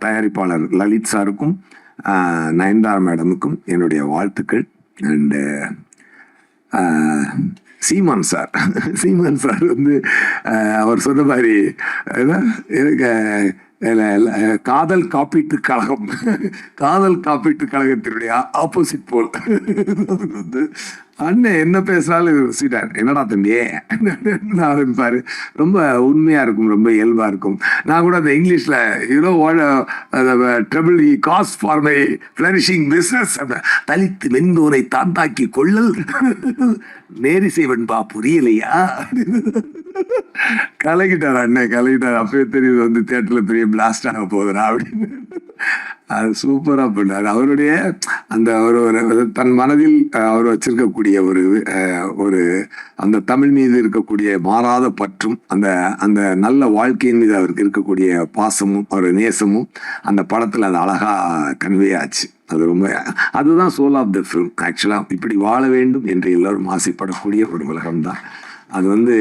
தயாரிப்பாளர் லலித் சாருக்கும் நயன்தாரா மேடமுக்கும் என்னுடைய வாழ்த்துக்கள். அண்டு சீமான் சார் வந்து அவர் சொன்ன மாதிரி காதல் காப்பீட்டு கழகத்தினுடைய ஆப்போசிட் போல் வந்து அண்ணன் என்ன பேசுறாலும் இவர் ரசிட்டார். என்னடா தம்பி ஆரம்பிப்பாரு. ரொம்ப உண்மையா இருக்கும், ரொம்ப இயல்பா இருக்கும். நான் கூட அந்த இங்கிலீஷ்ல trouble cause for my flourishing business, தலித்து வெந்தோரை தாந்தாக்கி கொள்ளல் நேரி செய்வன்பா புரியலையா கலகிட்டார் அண்ணன், கலகிட்டார். அப்பவே தெரியுது வந்து தியேட்டர்ல பெரிய பிளாஸ்ட் ஆக போகுதுடா அப்படின்னு. அது சூப்பரா பண்ணார். அவருடைய அந்த ஒரு தன் மனதில் அவர் வச்சிருக்கக்கூடிய ஒரு அந்த தமிழ் மீது இருக்கக்கூடிய மாறாத பற்றும் அந்த நல்ல வாழ்க்கையின் மீது அவருக்கு இருக்கக்கூடிய பாசமும் ஒரு நேசமும் அந்த படத்துல அது அழகா கன்வே ஆச்சு. அது ரொம்ப அதுதான் சோல் ஆஃப் த ஃபிலிம். ஆக்சுவலா இப்படி வாழ வேண்டும் என்று எல்லாரும் ஆசைப்படக்கூடிய ஒரு உலகம்தான் அது. வந்து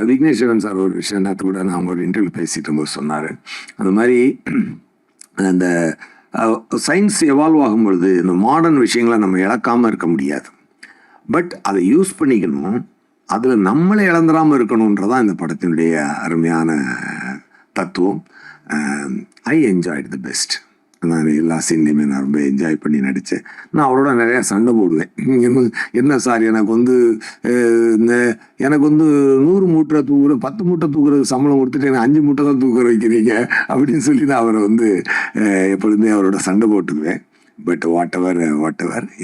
விக்னேஸ்வரன் சார் ஒரு விஷயம் நேற்று கூட நான் ஒரு இன்டர்வியூ பேசிட்டு போது சொன்னார். அந்த மாதிரி அந்த சயின்ஸ் எவால்வ் ஆகும் பொழுது இந்த மாடர்ன் விஷயங்களை நம்ம இழக்காமல் இருக்க முடியாது. பட் அதை யூஸ் பண்ணிக்கணும், அதில் நம்மளை இழந்துடாமல் இருக்கணுன்றதான் இந்த படத்தினுடைய அருமையான தத்துவம். I enjoyed the best. நான் எல்லா சீன்லையுமே நான் ரொம்ப என்ஜாய் பண்ணி நடித்தேன். நான் அவரோட நிறையா சண்டை போடுவேன். என்ன சார் எனக்கு வந்து 100 மூட்டை தூக்குற 10 மூட்டை தூக்குறது சம்பளம் கொடுத்துட்டு எனக்கு 5 மூட்டை தான் தூக்குற வைக்கிறீங்க அப்படின்னு சொல்லி நான் அவரை வந்து எப்பொழுதுமே அவரோட சண்டை போட்டுக்குவேன். பட் வாட் எவர்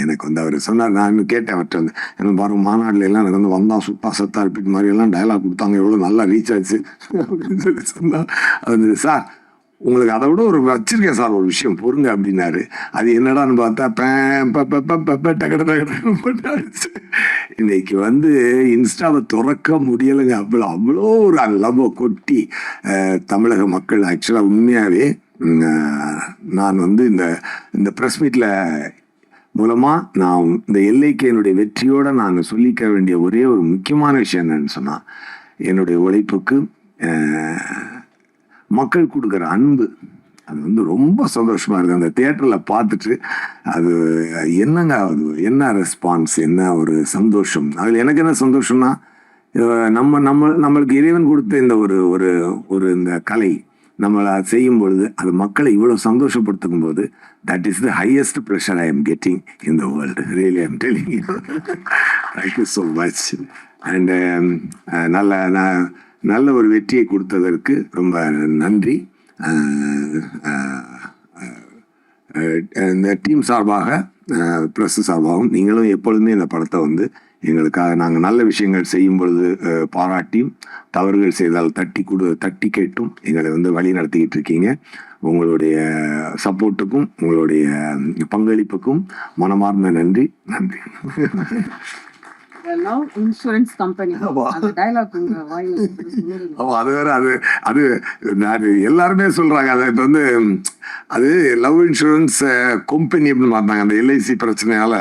எனக்கு வந்து அவர் சொன்னார். நான் இன்னும் கேட்டேன் அவர்கிட்ட வந்து, எனக்கு பாருங்க மாநாட்டில் எல்லாம் எனக்கு வந்து வந்தால் சுத்தா சத்தா ரிப்பீட் மாதிரி எல்லாம் டைலாக் கொடுத்தாங்க, எவ்வளோ நல்லா ரீச் ஆச்சு அப்படின்னு சொல்லி சொன்னால் அது சார் உங்களுக்கு அதை விட ஒரு வச்சிருக்கேன் சார் ஒரு விஷயம் பொறுங்க அப்படின்னாரு. அது என்னடான்னு பார்த்தா இன்னைக்கு வந்து இன்ஸ்டாவை திறக்க முடியலைங்க. அவ்வளோ ஒரு லவ் கொட்டி தமிழக மக்கள் ஆக்சுவலாக உண்மையாகவே நான் வந்து இந்த ப்ரெஸ் மீட்டில் மூலமாக நான் இந்த எல்லைக்கேனுடைய வெற்றியோடு நான் சொல்லிக்க வேண்டிய ஒரே ஒரு முக்கியமான விஷயம் என்னன்னு சொன்னால், என்னுடைய உழைப்புக்கு மக்கள் கொடுக்குற அன்பு அது வந்து ரொம்ப சந்தோஷமாக இருக்குது. அந்த தியேட்டரில் பார்த்துட்டு அது என்னங்க அது என்ன ரெஸ்பான்ஸ், என்ன ஒரு சந்தோஷம். அதில் எனக்கு என்ன சந்தோஷம்னா, நம்மளுக்கு இறைவன் கொடுத்த இந்த ஒரு இந்த கலை நம்மளை செய்யும் பொழுது அது மக்களை இவ்வளோ சந்தோஷப்படுத்தும் போது that is the highest pressure I am getting in the world. Really I am telling you. Thank you so much. And நல்ல ஒரு வெற்றியை கொடுத்ததற்கு ரொம்ப நன்றி. இந்த டீம் சார்பாக ப்ரெஸ் சார்பாகவும் நீங்களும் எப்பொழுதுமே இந்த படத்தை வந்து எங்களுக்காக நாங்கள் நல்ல விஷயங்கள் செய்யும் பொழுது பாராட்டியும் தவறுகள் செய்தால் தட்டி கேட்டும் எங்களை வந்து வழி நடத்திக்கிட்டு இருக்கீங்க. உங்களுடைய சப்போர்ட்டுக்கும் உங்களுடைய பங்களிப்புக்கும் மனமார்ந்த நன்றி. இன்சூரன்ஸ் கம்பெனி அது வேற. அது எல்லாருமே சொல்றாங்க. அது இப்போ வந்து அது லவ் இன்சூரன்ஸ் கம்பெனி அப்படின்னு மாறினாங்க. அந்த எல்ஐசி பிரச்சனையால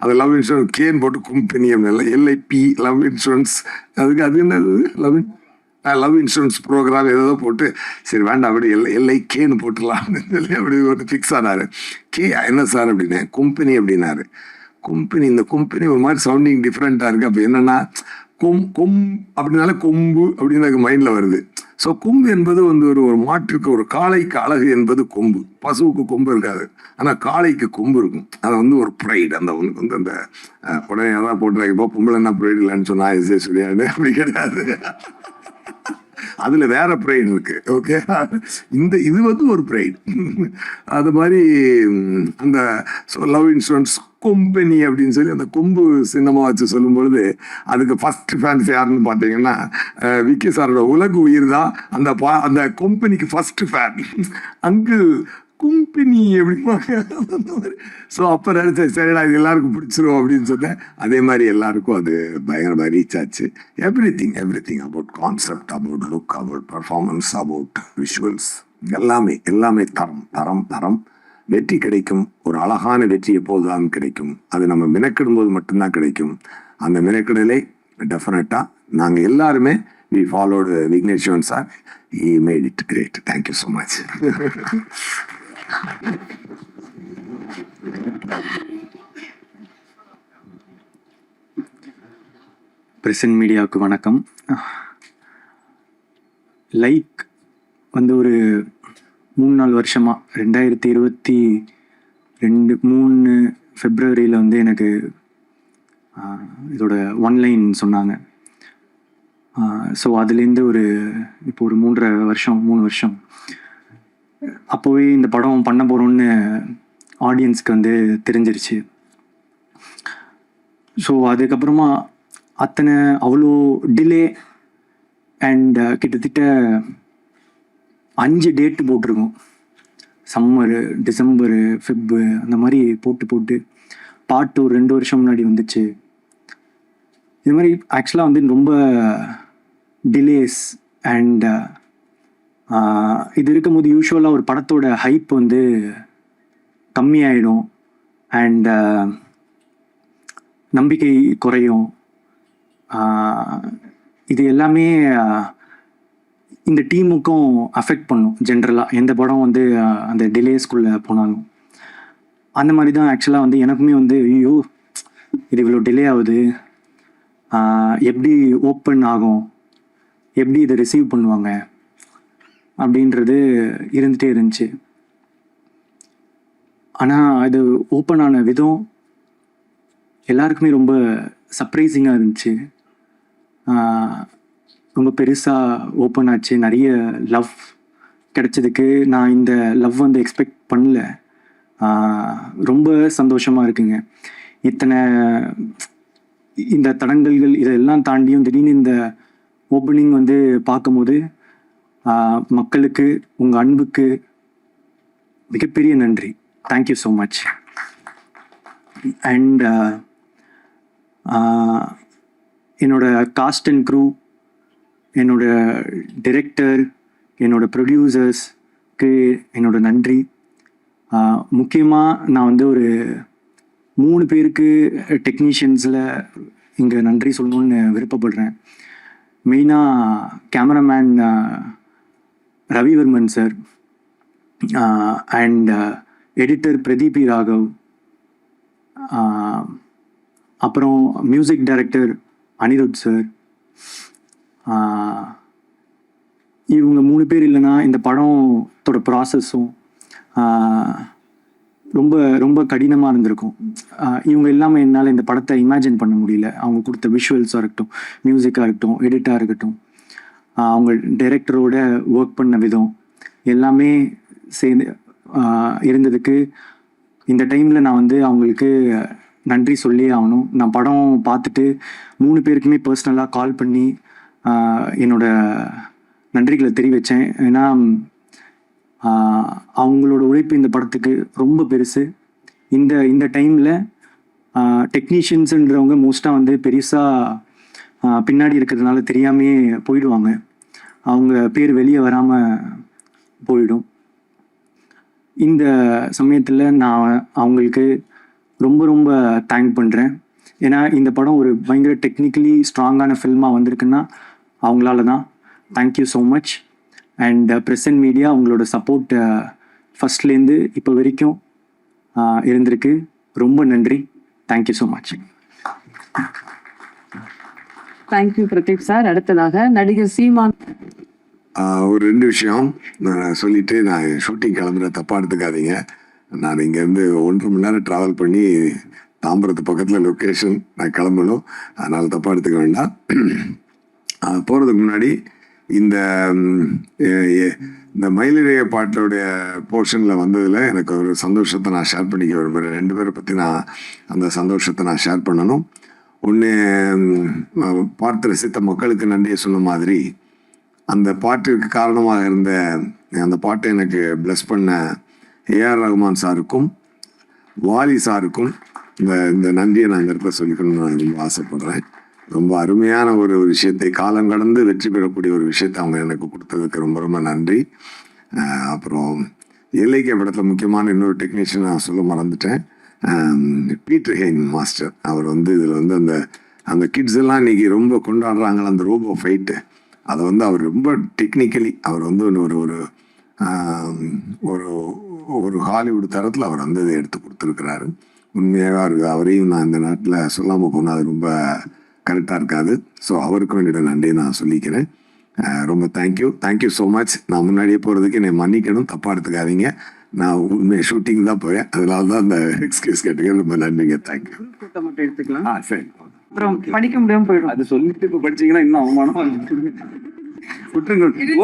அது லவ் இன்சூரன்ஸ் கேன் போட்டு கம்பெனி அப்படின்னு எல்ஐபி லவ் இன்சூரன்ஸ். அதுக்கு அது என்னது லவ் இன்சூரன்ஸ் ப்ரோக்ராம் ஏதோ போட்டு சரி வேண்டாம் அப்படி எல்ஐகேன்னு போட்டுடலாம்னு சொல்லி அப்படி ஒரு ஃபிக்ஸ் ஆனாரு. என்ன சார் அப்படின்னு கம்பெனி அப்படின்னாரு. இந்த கம்பெனி ஒரு மாதிரி சவுண்டிங் டிஃப்ரெண்ட்டாக இருக்குது. அப்போ என்னென்னா அப்படின்னால கொம்பு அப்படின்னு எனக்கு மைண்டில் வருது. ஸோ கொம்பு என்பது வந்து ஒரு மாட்டுக்கு ஒரு காளைக்கு அழகு என்பது கொம்பு. பசுவுக்கு கொம்பு இருக்காது, ஆனால் காளைக்கு கொம்பு இருக்கும். அது வந்து ஒரு ப்ரைடு. அந்த வந்து அந்த உடனே எதாவது போட்டுருக்கப்போ பொம்பளை என்ன ப்ரைடு இல்லைன்னு சொன்னால் எஸ்ஏ சொல்லியாரு அப்படி கிடையாது. அதுல வேற ப்ரைடு இருக்கு. ஓகே, இது வந்து ஒரு ப்ரைடு. அது மாதிரி அந்த லவ் இன்சூரன்ஸ் கம்பெனி அப்படின்னு சொல்லி அந்த கொம்பு சின்னமா வச்சு சொல்லும் பொழுது அதுக்கு ஃபர்ஸ்ட் ஃபேன்ஸ் யாருன்னு பார்த்தீங்கன்னா விக்கி சாரோட உலக உயிர் தான் அந்த கம்பெனிக்கு ஃபர்ஸ்ட் ஃபேன். அங்கிள் கம்பெனி அப்படிம்பாங்க. ஸோ அப்போ நினைச்சேன் சரிடா இது எல்லாருக்கும் பிடிச்சிரும் அப்படின்னு சொன்னேன். அதே மாதிரி எல்லாருக்கும் அது பயங்கரமாக ரீச் ஆச்சு. Every thing about concept, about look, about performance, about visuals, எல்லாமே தரம். வெற்றி கிடைக்கும். ஒரு அழகான வெற்றி எப்போதுதான் கிடைக்கும். அது நம்ம மெனக்கிடும் போது மட்டும்தான் கிடைக்கும். அந்த மெனக்கிடலை டெஃபினட்டாக நாங்கள் எல்லாருமே we followed Vigneswaran sir. he made it great. Thank you so much. Present மீடியாவுக்கு வணக்கம். லைக் வந்து ஒரு 3-4 வருஷமாக 2022 3 ஃபெப்ரவரியில் வந்து எனக்கு இதோட ஒன்லைன் சொன்னாங்க. ஸோ அதுலேருந்து இப்போ ஒரு 3 வருஷம் அப்போவே இந்த படம் பண்ண போகிறோன்னு ஆடியன்ஸ்க்கு வந்து தெரிஞ்சிருச்சு. ஸோ அதுக்கப்புறமா அவ்வளோ டிலே அண்ட் கிட்டத்தட்ட 5 டேட்டு போட்டிருக்கோம். சம்மரு, டிசம்பரு, ஃபெப்பு அந்த மாதிரி போட்டு பாட்டு ஒரு 2 வருஷம் முன்னாடி வந்துச்சு. இது மாதிரி ஆக்சுவலாக வந்து ரொம்ப டிலேஸ் அண்ட் இது இருக்கும்போது யூஸ்வலாக ஒரு படத்தோட ஹைப் வந்து கம்மியாயிடும் அண்ட் நம்பிக்கை குறையும். இது எல்லாமே இந்த டீமுக்கும் அஃபெக்ட் பண்ணும். ஜென்ரலாக எந்த படம் வந்து அந்த டிலேஸ்குள்ளே போனாலும் அந்த மாதிரி தான் ஆக்சுவலாக வந்து எனக்குமே வந்து ஐயோ இது இவ்வளோ டிலே ஆகுது, எப்படி ஓப்பன் ஆகும், எப்படி இதை ரிசீவ் பண்ணுவாங்க அப்படின்றது இருந்துகிட்டே இருந்துச்சு. ஆனால் அது ஓப்பன் ஆன விதம் எல்லாருக்குமே ரொம்ப சர்ப்ரைசிங்காக இருந்துச்சு. ரொம்ப பெருசாக ஓப்பன் ஆச்சு. நிறைய லவ் கிடைச்சதுக்கு நான் இந்த லவ் வந்து எக்ஸ்பெக்ட் பண்ணல. ரொம்ப சந்தோஷமாக இருக்குங்க. இந்த தடங்கல்கள் இதெல்லாம் தாண்டியும் திடீர்னு இந்த ஓப்பனிங் வந்து பார்க்கும்போது மக்களுக்கு உங்கள் அன்புக்கு மிகப்பெரிய நன்றி. Thank you so much. அண்ட் என்னோட காஸ்ட் அண்ட் க்ரூ, என்னோட டிரெக்டர், என்னோட ப்ரொடியூசர்ஸ்க்கு என்னோட நன்றி. முக்கியமாக நான் வந்து ஒரு 3 பேருக்கு டெக்னீஷியன்ஸில் இங்கே நன்றி சொல்லணுன்னு விருப்பப்படுறேன். மெயினாக cameraman Ravivarman sir and editor Pradeep Raghav, அப்புறம் மியூசிக் டைரக்டர் அனிருத் சார். இவங்க 3 பேர் இல்லைன்னா இந்த படத்தோட ப்ராசஸும் ரொம்ப ரொம்ப கடினமாக இருந்திருக்கும். இவங்க இல்லாமல் என்னால் இந்த படத்தை இமேஜின் பண்ண முடியல. அவங்க கொடுத்த விஷுவல்ஸாக இருக்கட்டும், மியூசிக்காக இருக்கட்டும், எடிட்டாக இருக்கட்டும், அவங்க டைரக்டரோட ஒர்க் பண்ண விதம் எல்லாமே சேர்ந்து இருந்ததுக்கு இந்த டைமில் நான் வந்து அவங்களுக்கு நன்றி சொல்லி ஆகணும். நான் படம் பார்த்துட்டு 3 பேருக்குமே பர்சனலாக கால் பண்ணி என்னோட நன்றிகளை தெரிவித்தேன். ஏன்னா அவங்களோட உழைப்பு இந்த படத்துக்கு ரொம்ப பெருசு. இந்த டைமில் டெக்னீஷியன்ஸுன்றவங்க மோஸ்ட்டாக வந்து பெருசாக பின்னாடி இருக்கிறதுனால தெரியாமே போயிடுவாங்க. அவங்க பேர் வெளியே வராமல் போயிடும். இந்த சமயத்தில் நான் அவங்களுக்கு ரொம்ப ரொம்ப தேங்க் பண்ணுறேன். ஏன்னா இந்த படம் ஒரு பயங்கர டெக்னிக்கலி ஸ்ட்ராங்கான ஃபில்மாக வந்திருக்குன்னா அவங்களால தான். Thank you so much. And present media உங்களோட சப்போர்ட் ஃபஸ்ட்லேருந்து இப்போ வரைக்கும் இருந்திருக்கு. ரொம்ப நன்றி. Thank you so much. Thank you Pradeep sir. அடுத்ததாக நடிகர் சீமான். ஒரு 2 விஷயம் நான் சொல்லிட்டு நான் ஷூட்டிங் கிளம்புற தப்பாக எடுத்துக்காதீங்க. நான் இங்கேருந்து 1.5 மணி நேரம் ட்ராவல் பண்ணி தாம்பரத்து பக்கத்தில் லொக்கேஷன் நான் கிளம்பணும். அதனால் தப்பாக எடுத்துக்க வேண்டாம். போகிறதுக்கு முன்னாடி இந்த மயிலிழைய பாட்டோடைய போர்ஷனில் வந்ததில் எனக்கு ஒரு சந்தோஷத்தை நான் ஷேர் பண்ணிக்க விரும்புகிறேன். 2 பேரை பற்றி நான் அந்த சந்தோஷத்தை நான் ஷேர் பண்ணணும். ஒன்று, பார்த்து ரசித்த மக்களுக்கு நன்றியை சொன்ன மாதிரி அந்த பாட்டிற்கு காரணமாக இருந்த அந்த பாட்டை எனக்கு பிளஸ் பண்ண ஏஆர் ரகுமான் சாருக்கும் வாலி சாருக்கும் இந்த நன்றியை நான் இந்த இடத்துல சொல்லிக்கணும்னு நான் ரொம்ப ஆசைப்படுறேன். ரொம்ப அருமையான ஒரு விஷயத்தை, காலம் கடந்து வெற்றி பெறக்கூடிய ஒரு விஷயத்தை அவங்க எனக்கு கொடுத்ததுக்கு ரொம்ப ரொம்ப நன்றி. அப்புறம் இலக்கிய படத்தில் முக்கியமான இன்னொரு டெக்னீஷியன் நான் சொல்ல மறந்துட்டேன். Peter Hein master. அவர் வந்து இதில் வந்து அந்த கிட்ஸ் எல்லாம் இன்னைக்கு ரொம்ப கொண்டாடுறாங்கள அந்த ரோபோ ஃபைட்டு, அதை வந்து அவர் ரொம்ப டெக்னிக்கலி அவர் வந்து ஒரு ஹாலிவுட் தரத்தில் அவர் வந்து இதை எடுத்து கொடுத்துருக்கிறாரு. உண்மையாக அவரையும் நான் இந்த நாட்டில் சொல்லாமல் போனால் அது ரொம்ப கரெக்டாக இருக்காது. ஸோ அவருக்கும் என்னோட நன்றியை நான் சொல்லிக்கிறேன். ரொம்ப தேங்க்யூ ஸோ மச். நான் முன்னாடியே போகிறதுக்கு என்னை மன்னிக்கணும், தப்பாக எடுத்துக்காதீங்க. நான் உண்மை ஷூட்டிங் தான் போவேன், அதனால தான் அந்த எக்ஸ்கியூஸ் கேட்டுக்க. ரொம்ப நன்றிங்க, தேங்க்யூ. மட்டும் எடுத்துக்கலாம். சரி. அப்புறம் படிக்க முடியாம போயிடும். அது சொல்லிட்டு இப்போ படிச்சீங்கன்னா இன்னும் அவமானமா விட்டுருங்க.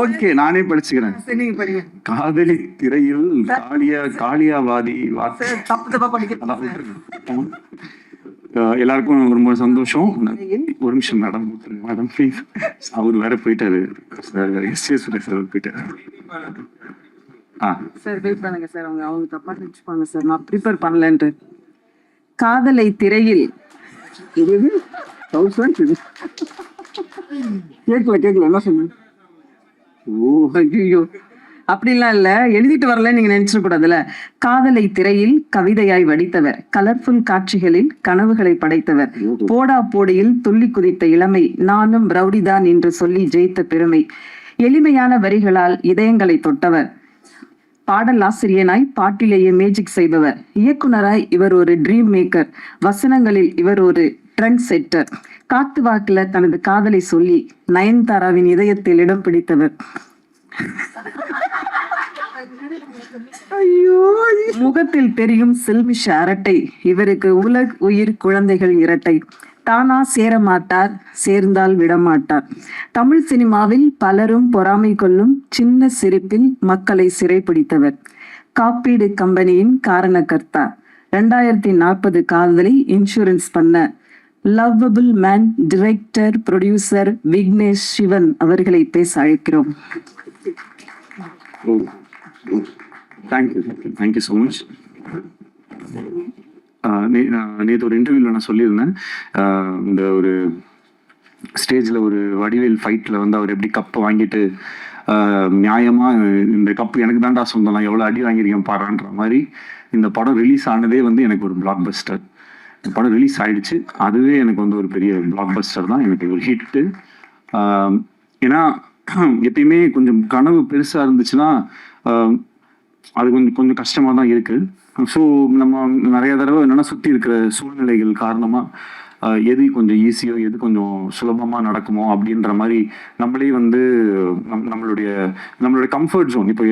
ஓகே, நானே படிச்சுக்கிறேன். நீங்க படிங்க. காதலி திரையில் காளியாவாதி அதான் விட்டுருங்க. எல்லாருக்கும் ரொம்ப சந்தோஷம். ஒரு நிமிஷம் மேடம், விட்டுருங்க மேடம் ப்ளீஸ். அவர் வேற போயிட்டாரு, சுரேஷ் போயிட்டாரு. சார் வெயிட் பண்ணுங்க சார், அவங்க தப்பா நினைச்சுப்பாங்க சார், நான் ப்ரிப்பேர் பண்ணலன்ட்டு. காதலை திரையில் கேட்கல என்ன சொன்னீங்க? ஐயோ அப்படிலாம் இல்ல, எழுதிட்டு வரல நீங்க நினைச்சிட கூடாதுல. காதலை திரையில் கவிதையாய் வடித்தவர், கலர்ஃபுல் காட்சிகளில் கனவுகளை படைத்தவர், போடா போடியில் துள்ளி குதித்த இளமை, நானும் ரவுடிதான் என்று சொல்லி ஜெயித்த பெருமை, எளிமையான வரிகளால் இதயங்களை தொட்டவர், பாடல் ஆசிரியனாய் பாட்டிலேயே மேஜிக் செய்பவர், இயக்குனராய் இவர் ஒரு ட்ரீம் மேக்கர், வசனங்களில் இவர் ஒரு ட்ரெண்ட் செட்டர், காத்து வாக்குல தனது காதலை சொல்லி நயன்தாராவின் இதயத்தில் இடம் பிடித்தவர், முகத்தில் தெரியும் செல்மிஷ அரட்டை, இவருக்கு உலக் உயிர் குழந்தைகள் இரட்டை, தானா சேர மாட்டார் சேர்ந்தால் விடமாட்டார், தமிழ் சினிமாவில் பலரும் பொறாமை கொள்ளும் சின்ன சிரிப்பில் மக்களை சிறைப்பிடித்தவர், காப்பீடு கம்பெனியின் காரணக்கர்த்தா, 2040 காதலை இன்சூரன்ஸ் பண்ண lovable man, director producer Vignesh Sivan அவர்களை பேச அழைக்கிறோம். Thank you so much. நேற்று ஒரு இன்டர்வியூவில் நான் சொல்லியிருந்தேன், இந்த ஒரு ஸ்டேஜில் ஒரு வடிவேல் ஃபைட்டில் வந்து அவர் எப்படி கப்பை வாங்கிட்டு நியாயமாக இந்த கப்பு எனக்கு தான்டா சொந்தம், நான் எவ்வளோ அடி வாங்கியிருக்கேன் பாருன்ற மாதிரி இந்த படம் ரிலீஸ் ஆனதே வந்து எனக்கு ஒரு பிளாக் பஸ்டர். இந்த படம் ரிலீஸ் ஆயிடுச்சு, அதுவே எனக்கு வந்து ஒரு பெரிய பிளாக் பஸ்டர் தான், எனக்கு ஒரு ஹிட்டு. ஏன்னா எப்பயுமே கொஞ்சம் கனவு பெருசாக இருந்துச்சுன்னா அது கொஞ்சம் கஷ்டமாக தான் இருக்குது. ஸோ நம்ம நிறைய தடவை என்னென்னா சுற்றி இருக்கிற சூழ்நிலைகள் காரணமாக எது கொஞ்சம் ஈஸியோ எது கொஞ்சம் சுலபமாக நடக்குமோ அப்படின்ற மாதிரி நம்மளே வந்து நம்மளுடைய கம்ஃபர்ட் ஜோன். இப்போ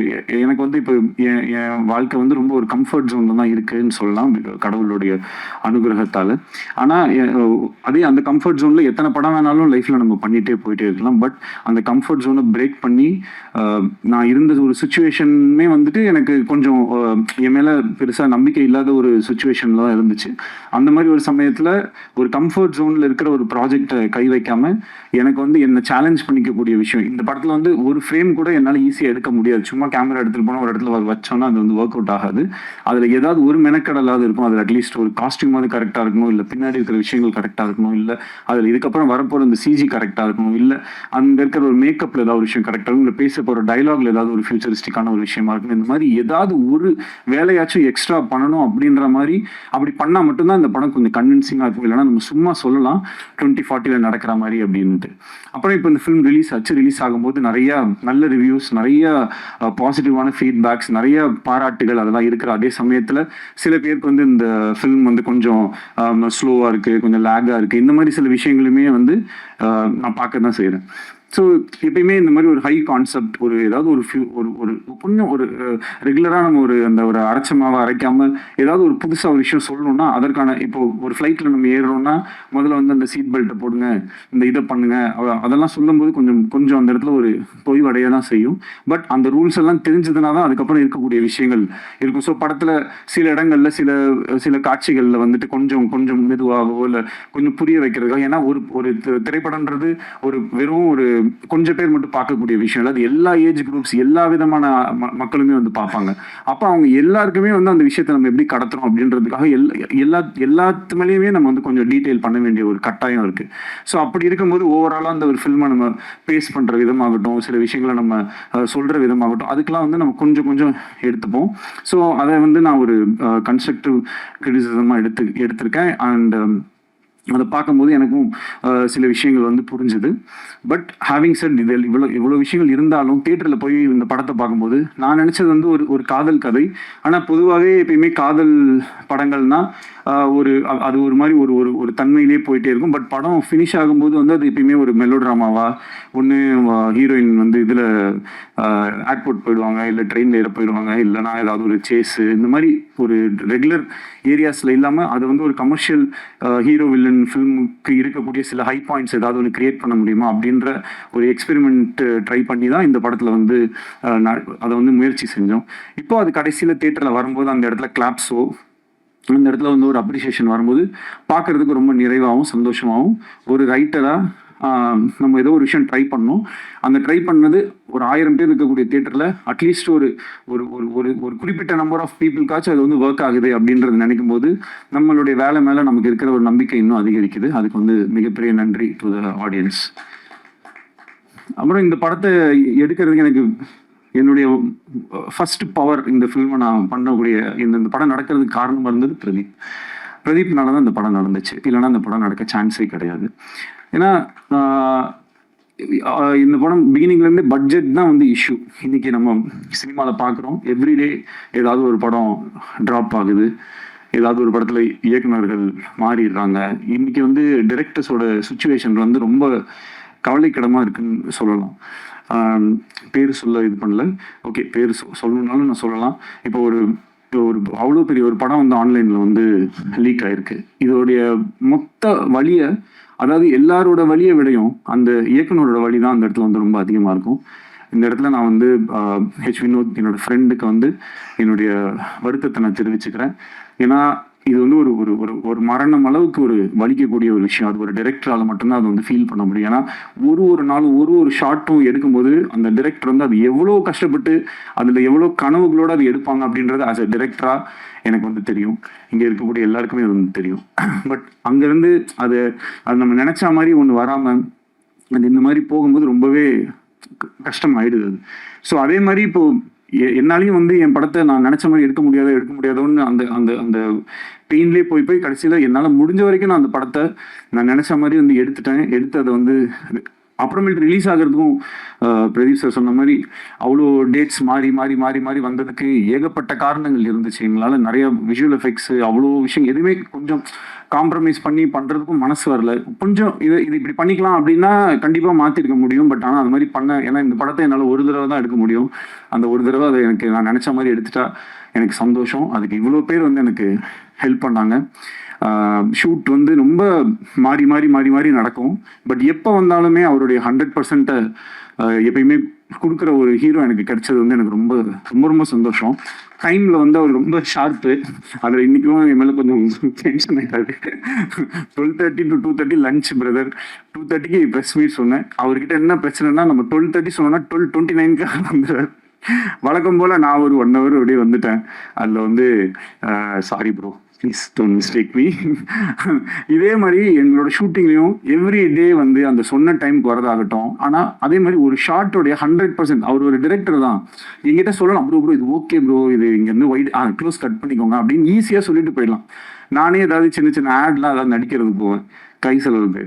எனக்கு வந்து இப்போ என் வாழ்க்கை வந்து ரொம்ப ஒரு கம்ஃபர்ட் ஜோனில் தான் இருக்குதுன்னு சொல்லலாம் கடவுளுடைய அனுகிரகத்தால். ஆனால் அதே அந்த கம்ஃபர்ட் ஜோனில் எத்தனை படம் வேணாலும் லைஃப்பில் நம்ம பண்ணிகிட்டே போயிட்டே இருக்கலாம். பட் அந்த கம்ஃபர்ட் ஜோனை பிரேக் பண்ணி நான் இருந்த ஒரு சுச்சுவேஷனுமே வந்துட்டு எனக்கு கொஞ்சம் என் மேலே பெருசாக நம்பிக்கை இல்லாத ஒரு சுச்சுவேஷனில் தான் இருந்துச்சு. அந்த மாதிரி ஒரு சமயத்தில் ஒரு கம்ஃபர்ட் ஜோனில் இருக்கிற ஒரு ப்ராஜெக்டை கை வைக்காம எனக்கு வந்து என்ன சேலஞ்ச் பண்ணிக்கக்கூடிய விஷயம். இந்த படத்தில் வந்து ஒரு ஃப்ரேம் கூட என்னால் ஈஸியாக எடுக்க முடியாது. சும்மா கேமரா எடுத்துகிட்டு போனால் ஒரு இடத்துல வச்சோன்னா அது வந்து ஒர்க் அவுட் ஆகாது. அதில் ஏதாவது ஒரு மெனக்கடலாவது இருக்கும். அதில் அட்லீஸ்ட் ஒரு காஸ்டியூமாவது கரெக்டாக இருக்கணும், இல்லை பின்னாடி இருக்கிற விஷயங்கள் கரெக்டாக இருக்கணும், இல்லை அதில் இதுக்கப்புறம் வரப்போகிற இந்த சிஜி கரெக்டாக இருக்கணும், இல்லை அங்கே இருக்கிற ஒரு மேக்கப்பில் ஏதாவது ஒரு விஷயம் கரெக்டாக இருக்கும், இல்லை பேச போகிற டைலாக்ல ஏதாவது ஒரு ஃபியூச்சரிஸ்டிக்கான ஒரு விஷயமா இருக்கணும். இந்த மாதிரி ஏதாவது ஒரு வேலையாச்சும் எக்ஸ்ட்ரா பண்ணணும் அப்படின்ற மாதிரி அப்படி பண்ணால் மட்டும்தான் இந்த படம் கொஞ்சம் கன்வின்சிங்காக இருக்கும். இல்லைன்னா நம்ம சும்மா சொல்லலாம் 2040 நடக்கிற மாதிரி அப்படின்ட்டு. அப்புறம் இப்போ இந்த ஃபிலிம் ரிலீஸ் ஆச்சு. ரிலீஸ் ஆகும்போது நிறைய நல்ல ரிவ்யூஸ், நிறைய பாசிட்டிவான ஃபீட்பேக்ஸ், நிறைய பாராட்டுகள் அதெல்லாம் இருக்கிற அதே சமயத்தில் சில பேருக்கு வந்து இந்த ஃபிலிம் வந்து கொஞ்சம் ஸ்லோவாக இருக்குது, கொஞ்சம் லேகாக இருக்குது, இந்த மாதிரி சில விஷயங்களுமே வந்து நான் பார்க்க தான் செய்கிறேன். ஸோ எப்பயுமே இந்த மாதிரி ஒரு ஹை கான்செப்ட், ஒரு ஏதாவது ஒரு கொஞ்சம் ஒரு ரெகுலராக நம்ம அந்த ஒரு அரைச்சமாவை அரைக்காமல் ஏதாவது ஒரு புதுசாக ஒரு விஷயம் சொல்லணும்னா அதற்கான இப்போ ஒரு ஃப்ளைட்டில் நம்ம ஏறுறோம்னா முதல்ல வந்து அந்த சீட் பெல்ட்டை போடுங்க, இந்த இதை பண்ணுங்க, அதெல்லாம் சொல்லும்போது கொஞ்சம் அந்த இடத்துல ஒரு தொய்வடைய தான் செய்யும். பட் அந்த ரூல்ஸ் எல்லாம் தெரிஞ்சதுனா தான் அதுக்கப்புறம் இருக்கக்கூடிய விஷயங்கள் இருக்கும். ஸோ படத்தில் சில இடங்களில் சில காட்சிகளில் வந்துட்டு கொஞ்சம் மெதுவாகவோ இல்லை கொஞ்சம் புரிய வைக்கிறதுக்காக, ஏன்னா ஒரு திரைப்படம்ன்றது வெறும் ஒரு கொஞ்சம் பேர் மட்டும் பார்க்கக்கூடிய விஷயம் இல்லை. அது எல்லா ஏஜ் குரூப்ஸ், எல்லா விதமான மக்களுமே வந்து பார்ப்பாங்க. அப்போ அவங்க எல்லாருக்குமே வந்து அந்த விஷயத்தை நம்ம எப்படி கடத்துறோம் அப்படின்றதுக்காக எல்லாத்து மேலேயுமே நம்ம வந்து கொஞ்சம் டீட்டெயில் பண்ண வேண்டிய ஒரு கட்டாயம் இருக்கு. ஸோ அப்படி இருக்கும்போது ஓவராலாக அந்த ஒரு ஃபில்மை நம்ம பேஸ் பண்ற விதமாகட்டும், சில விஷயங்களை நம்ம சொல்ற விதமாகட்டும், அதுக்கெல்லாம் வந்து நம்ம கொஞ்சம் எடுத்துப்போம். ஸோ அதை வந்து நான் ஒரு கன்ஸ்ட்ரக்டிவ் கிரிட்டிசிசமாக எடுத்திருக்கேன். அண்ட் அதை பார்க்கும்போது எனக்கும் சில விஷயங்கள் வந்து புரிஞ்சுது. பட் ஹேவிங் செட் இதில் இவ்வளோ விஷயங்கள் இருந்தாலும் தியேட்டரில் போய் இந்த படத்தை பார்க்கும்போது நான் நினச்சது வந்து ஒரு காதல் கதை. ஆனால் பொதுவாகவே எப்பயுமே காதல் படங்கள்னா அது ஒரு மாதிரி ஒரு தன்மையிலே போயிட்டே இருக்கும். பட் படம் ஃபினிஷ் ஆகும்போது வந்து அது எப்பயுமே ஒரு மெலோ ட்ராமாவா, ஒன்று ஹீரோயின் வந்து இதில் ஏர்போர்ட் போயிடுவாங்க, இல்லை ட்ரெயினில் ஏற போயிடுவாங்க, இல்லைனா ஏதாவது ஒரு சேஸு, இந்த மாதிரி ஒரு ரெகுலர் ஏரியாஸில் இல்லாமல் அது வந்து ஒரு கமர்ஷியல் ஹீரோ வில்லன் ஃபிலிமுக்கு இருக்கக்கூடிய சில ஹை பாயிண்ட்ஸ் ஏதாவது ஒன்று கிரியேட் பண்ண முடியுமா அப்படின்ற ஒரு எக்ஸ்பெரிமெண்ட் ட்ரை பண்ணி தான் இந்த படத்தில் வந்து அதை வந்து முயற்சி செஞ்சோம். இப்போ அது கடைசியில் தியேட்டரில் வரும்போது அந்த இடத்துல கிளாப்ஸோ அந்த இடத்துல வந்து ஒரு அப்ரிசியேஷன் வரும்போது பார்க்குறதுக்கு ரொம்ப நிறைவாகவும் சந்தோஷமாகவும், ஒரு ரைட்டராக நம்ம ஏதோ ஒரு விஷயம் ட்ரை பண்ணோம். அந்த ட்ரை பண்ணது ஒரு 1000 பேர் இருக்கக்கூடிய தியேட்டரில் அட்லீஸ்ட் ஒரு ஒரு ஒரு ஒரு குறிப்பிட்ட நம்பர் ஆஃப் பீப்புளுக்காச்சும் அது வந்து ஒர்க் ஆகுது அப்படின்றது நினைக்கும் போது நம்மளுடைய வேலை மேலே நமக்கு இருக்கிற ஒரு நம்பிக்கை இன்னும் அதிகரிக்குது. அதுக்கு வந்து மிகப்பெரிய நன்றி டு த ஆடியன்ஸ். அப்புறம் இந்த படத்தை எடுக்கிறதுக்கு எனக்கு என்னுடைய ஃபர்ஸ்ட் பவர், இந்த ஃபில்மை நான் பண்ணக்கூடிய இந்த படம் நடக்கிறதுக்கு காரணமாக இருந்தது பிரதீப்னால தான் இந்த படம் நடந்துச்சு. இல்லைன்னா இந்த படம் நடக்க சான்ஸே கிடையாது. ஏன்னா இந்த படம் பிகினிங்லேருந்தே பட்ஜெட் தான் வந்து இஷ்யூ. இன்னைக்கு நம்ம சினிமாவில் பார்க்குறோம், எவ்ரிடே ஏதாவது ஒரு படம் ட்ராப் ஆகுது, ஏதாவது ஒரு படத்தில் இயக்குநர்கள் மாறிடுறாங்க. இன்னைக்கு வந்து டிரெக்டர்ஸோட சுச்சுவேஷன் வந்து ரொம்ப கவலைக்கிடமாக இருக்குன்னு சொல்லலாம். பேர் சொல்ல இது பண்ணல, ஓகே பேர் சொல்லணுன்னாலும் நான் சொல்லலாம். இப்போ ஒரு அவ்வளோ பெரிய ஒரு படம் வந்து ஆன்லைனில் வந்து லீக் ஆயிருக்கு. இதோடைய மொத்த வழியை, அதாவது எல்லாரோட வழியை விடையும் அந்த இயக்குனரோட வழி தான் அந்த இடத்துல வந்து ரொம்ப அதிகமாக இருக்கும். இந்த இடத்துல நான் வந்து ஹெச் வினோத் என்னோட ஃப்ரெண்டுக்கு வந்து என்னுடைய வருத்தத்தை நான் தெரிவிச்சுக்கிறேன். ஏன்னா இது வந்து ஒரு மரணம் அளவுக்கு ஒரு வலிக்கக்கூடிய ஒரு விஷயம். அது ஒரு டைரக்டரால் மட்டும்தான் அது வந்து ஃபீல் பண்ண முடியும். ஏன்னா ஒரு நாளும் ஒரு ஷார்ட்டும் எடுக்கும்போது அந்த டைரக்டர் வந்து அது எவ்வளோ கஷ்டப்பட்டு அதில் எவ்வளோ கனவுகளோடு அது எடுப்பாங்க அப்படின்றது ஆஸ் அ டைரக்டராக எனக்கு வந்து தெரியும். இங்கே இருக்கக்கூடிய எல்லாருக்குமே அது வந்து தெரியும். பட் அங்கேருந்து அது நம்ம நினச்ச மாதிரி ஒன்று வராமல் அது இந்த மாதிரி போகும்போது ரொம்பவே கஷ்டம் ஆயிடுது அது. ஸோ அதே மாதிரி இப்போ என்னாலையும் வந்து என் படத்தை நான் நினச்ச மாதிரி எடுக்க முடியாதோன்னு அந்த அந்த அந்த பெயின்லேயே போய் கடைசியில் என்னால் முடிஞ்ச வரைக்கும் நான் அந்த படத்தை நான் நினச்ச மாதிரி வந்து எடுத்து அதை வந்து அப்புறமேட்டு ரிலீஸ் ஆகிறதுக்கும் பிரதீப் சார் சொன்ன மாதிரி அவ்வளோ டேட்ஸ் மாறி வந்ததுக்கு ஏகப்பட்ட காரணங்கள் இருந்துச்சு. எங்களால் நிறைய விஷுவல் எஃபெக்ட்ஸு அவ்வளோ விஷயம் எதுவுமே கொஞ்சம் காம்ப்ரமைஸ் பண்ணி பண்ணுறதுக்கும் மனசு வரல. கொஞ்சம் இது இப்படி பண்ணிக்கலாம் அப்படின்னா கண்டிப்பாக மாற்றிருக்க முடியும். பட் ஆனால் அது மாதிரி ஏன்னா இந்த படத்தை என்னால் ஒரு தடவை தான் எடுக்க முடியும். அந்த ஒரு தடவை அதை எனக்கு நான் நினச்ச மாதிரி எடுத்துட்டா எனக்கு சந்தோஷம். அதுக்கு இவ்வளோ பேர் வந்து எனக்கு ஹெல்ப் பண்ணாங்க. ஷூட் வந்து ரொம்ப மாறி நடக்கும். பட் எப்போ வந்தாலுமே அவருடைய 100% எப்பயுமே கொடுக்குற ஒரு ஹீரோ எனக்கு கிடைச்சது வந்து எனக்கு ரொம்ப ரொம்ப ரொம்ப சந்தோஷம். டைமில் வந்து அவர் ரொம்ப ஷார்ப்பு. அதில் இன்றைக்கும் என் மேலே கொஞ்சம் டென்ஷன் ஆகிட்டாரு. 12:30 to 2:30 லஞ்ச் பிரதர், 2:30க்கு ப்ரெஸ் மீட் சொன்னேன். அவர்கிட்ட என்ன பிரச்சனைனா நம்ம 12:30 சொன்னோன்னா 12:29க்கு வந்துடுறாரு. வழக்கம் போல் நான் ஒரு 1 hour அப்படியே வந்துட்டேன். அதில் வந்து sorry bro, please don't mistake me. இதே மாதிரி எங்களோட ஷூட்டிங்லேயும் எவ்ரி டே வந்து அந்த சொன்ன டைமுக்கு வரதாகட்டும். ஆனால் அதே மாதிரி ஒரு ஷார்ட்டோடைய 100% அவர் ஒரு டிரெக்டர் தான். எங்கிட்ட சொல்லலாம், ப்ரோ இது ஓகே ப்ரோ, இது இங்கேருந்து ஒயிட் க்ளோஸ் கட் பண்ணிக்கோங்க அப்படின்னு ஈஸியாக சொல்லிட்டு போயிடலாம். நானே ஏதாவது சின்ன ஆட்லாம் ஏதாவது நடிக்கிறதுக்கு போவேன் கை செலவுக்கு.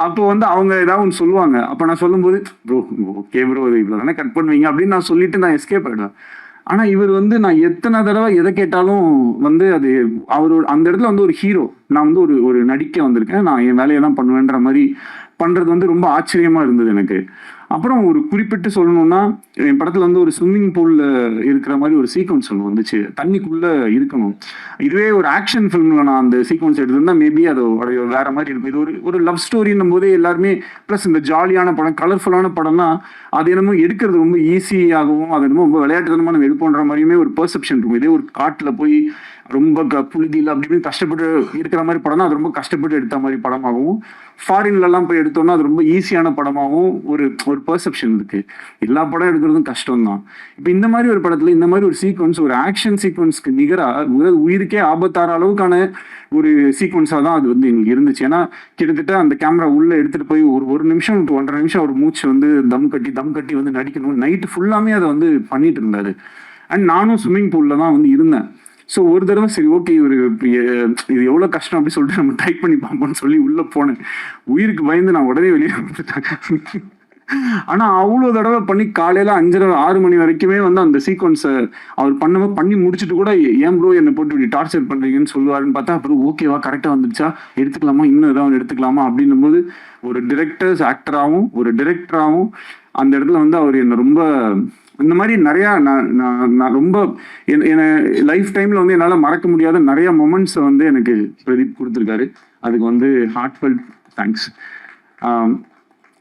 அப்போ வந்து அவங்க ஏதாவது ஒன்று சொல்லுவாங்க. அப்போ நான் சொல்லும்போது ப்ரோ ஓகே ப்ரோ இவ்வளோ தானே கட் பண்ணுவீங்க அப்படின்னு நான் சொல்லிட்டு நான் எஸ்கேப் ஆகிடுவேன். ஆனால் இவர் வந்து நான் எத்தனை தடவை எதை கேட்டாலும் வந்து அது அவரோட அந்த இடத்துல வந்து ஒரு ஹீரோ, நான் வந்து ஒரு நடிக்க வந்திருக்கேன், நான் என் வேலையை தான் பண்ணுவேன்ற மாதிரி பண்ணுறது வந்து ரொம்ப ஆச்சரியமாக இருந்தது எனக்கு. அப்புறம் ஒரு குறிப்பிட்டு சொல்லணும்னா என் படத்தில் வந்து ஒரு ஸ்விம்மிங் பூலில் இருக்கிற மாதிரி ஒரு சீக்வன்ஸ் ஒன்று வந்துச்சு. தண்ணிக்குள்ளே இருக்கணும். இதுவே ஒரு ஆக்ஷன் ஃபிலிமில் நான் அந்த சீக்வன்ஸ் எடுத்திருந்தா மேபி அது வேற மாதிரி இருக்கும். இது ஒரு லவ் ஸ்டோரின்னும் போதே எல்லாருமே ப்ளஸ் இந்த ஜாலியான படம், கலர்ஃபுல்லான படம்னா அது என்னமோ எடுக்கிறது ரொம்ப ஈஸியாகவும் அது என்னமோ ரொம்ப விளையாட்டுத்தனமாக நம்ம எடுப்போன்ற மாதிரியுமே ஒரு பெர்செப்ஷன் இருக்கும். இதே ஒரு காட்டில் போய் ரொம்ப புழுதியில் அப்படி இப்படி கஷ்டப்பட்டு இருக்கிற மாதிரி படம்னா அது ரொம்ப கஷ்டப்பட்டு எடுத்த மாதிரி படமாகவும், ஃபாரின்லலாம் போய் எடுத்தோம்னா அது ரொம்ப ஈஸியான படமாகவும் ஒரு பெர்செப்ஷன் இருக்கு. எல்லா படம் எடுக்கிறதும் கஷ்டம்தான். இப்போ இந்த மாதிரி ஒரு படத்துல இந்த மாதிரி ஒரு சீக்வன்ஸ், ஒரு ஆக்ஷன் சீக்வன்ஸ்க்கு நிகராக உயிருக்கே ஆபத்தார அளவுக்கான ஒரு சீக்வன்ஸாக தான் அது வந்து எங்களுக்கு இருந்துச்சு. ஏன்னா கிட்டத்தட்ட அந்த கேமரா உள்ள எடுத்துட்டு போய் ஒரு நிமிஷம் to 1.5 நிமிஷம் ஒரு மூச்சு வந்து தம் கட்டி வந்து நடிக்கணும். நைட்டு ஃபுல்லாமே அதை வந்து பண்ணிட்டு இருந்தாரு. அண்ட் நானும் ஸ்விம்மிங் பூல்ல தான் வந்து இருந்தேன். ஸோ ஒரு தடவை சரி ஓகே இது எவ்வளோ கஷ்டம் அப்படின்னு சொல்லிட்டு நம்ம ட்ரை பண்ணி பார்ப்போம்னு சொல்லி உள்ளே போனேன். உயிருக்கு பயந்து நான் உடனே வெளியே வந்துட்டேன். ஆனால் அவ்வளோ தடவை பண்ணி காலையில் 5:30-6 மணி வரைக்குமே வந்து அந்த சீக்வன்ஸை அவர் பண்ணி முடிச்சுட்டு கூட ஏன் ப்ரோ என்னை போட்டு இப்படி டார்ச்சர் பண்ணுறீங்கன்னு சொல்லுவாருன்னு பார்த்தா அப்புறம் ஓகேவா கரெக்டாக வந்துடுச்சா எடுத்துக்கலாமா இன்னும் ஏதாவது எடுத்துக்கலாமா அப்படின்னும் போது ஒரு ஆக்டராகவும் ஒரு டிரெக்டராகவும் அந்த இடத்துல வந்து அவர் என்னை ரொம்ப இந்த மாதிரி நிறையா நான் ரொம்ப என்னை லைஃப் டைமில் வந்து என்னால் மறக்க முடியாத நிறைய மொமெண்ட்ஸை வந்து எனக்கு பிரதீப் கொடுத்துருக்காரு. அதுக்கு வந்து ஹார்ட்ஃபெல்ட் தேங்க்ஸ்.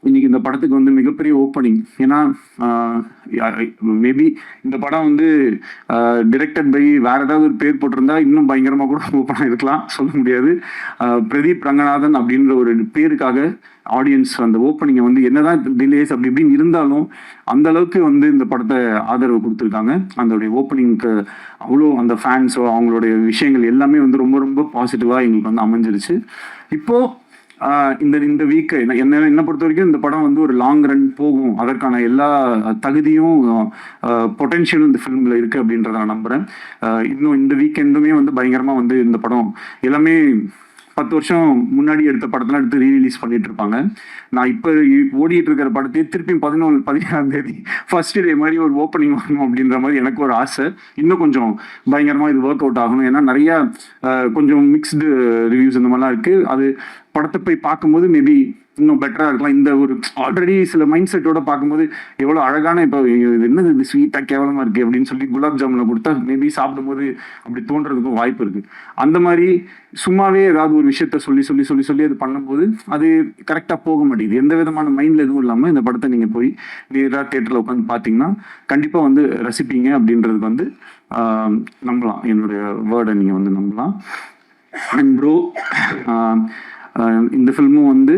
இன்னைக்கு இந்த படத்துக்கு வந்து மிகப்பெரிய ஓப்பனிங். ஏன்னா மேபி இந்த படம் வந்து டிரெக்டட் பை வேற ஏதாவது ஒரு பேர் போட்டிருந்தா இன்னும் பயங்கரமாக கூட ஓப்பனாக இருக்கலாம், சொல்ல முடியாது. பிரதீப் ரங்கநாதன் அப்படின்ற ஒரு பேருக்காக ஆடியன்ஸ் அந்த ஓப்பனிங்கை வந்து என்னதான் டிலேஸ் அப்படி இப்படின்னு இருந்தாலும் அந்த அளவுக்கு வந்து இந்த படத்தை ஆதரவு கொடுத்துருக்காங்க. அதோடைய ஓப்பனிங்க்கு அவ்வளோ அந்த ஃபேன்ஸோ அவங்களுடைய விஷயங்கள் எல்லாமே வந்து ரொம்ப ரொம்ப பாசிட்டிவாக எங்களுக்கு வந்து அமைஞ்சிருச்சு. இப்போது இந்த வீக்கை என்ன பொறுத்த வரைக்கும் இந்த படம் வந்து ஒரு லாங் ரன் போகும், அதற்கான எல்லா தகுதியும் பொட்டென்ஷியலும் இந்த ஃபிலிமில் இருக்குது அப்படின்றத நான் நம்புகிறேன். இன்னும் இந்த வீக்கெண்டுமே வந்து பயங்கரமாக வந்து இந்த படம் எல்லாமே 10 வருஷம் முன்னாடி எடுத்த படத்தெல்லாம் எடுத்து ரீரிலீஸ் பண்ணிட்டு இருப்பாங்க. நான் இப்போ ஓடிட்டு இருக்கிற படத்தையே திருப்பி 17ஆம் தேதி ஃபர்ஸ்ட் டே மாதிரி ஒரு ஓப்பனிங் வரணும் அப்படின்ற மாதிரி எனக்கு ஒரு ஆசை. இன்னும் கொஞ்சம் பயங்கரமாக இது ஒர்க் அவுட் ஆகணும். ஏன்னா நிறையா கொஞ்சம் மிக்ஸ்டு ரிவ்யூஸ் இந்த மாதிரிலாம் இருக்குது. அது படத்தை போய் பார்க்கும்போது மேபி இன்னும் பெட்டராக இருக்கலாம். இந்த ஒரு ஆல்ரெடி சில மைண்ட் செட்டோட பார்க்கும்போது எவ்வளோ அழகான இப்போ என்னது இது ஸ்வீட்டாக கேவலமாக இருக்குது அப்படின்னு சொல்லி குலாப் ஜாமுனை கொடுத்தா மேபி சாப்பிடும்போது அப்படி தோன்றதுக்கும் வாய்ப்பு இருக்குது. அந்த மாதிரி சும்மாவே ஏதாவது ஒரு விஷயத்த சொல்லி அது பண்ணும்போது அது கரெக்டாக போக மாட்டேங்குது. எந்த விதமான மைண்டில் எதுவும் இல்லாமல் இந்த படத்தை நீங்கள் போய் நேராக தியேட்டரில் உட்காந்து பார்த்தீங்கன்னா கண்டிப்பாக வந்து ரசிப்பீங்க அப்படின்றதுக்கு வந்து நம்பலாம். என்னுடைய வேர்டை நீங்கள் வந்து நம்பலாம். அண்ட் ப்ரோ இந்த ஃபில்மும் வந்து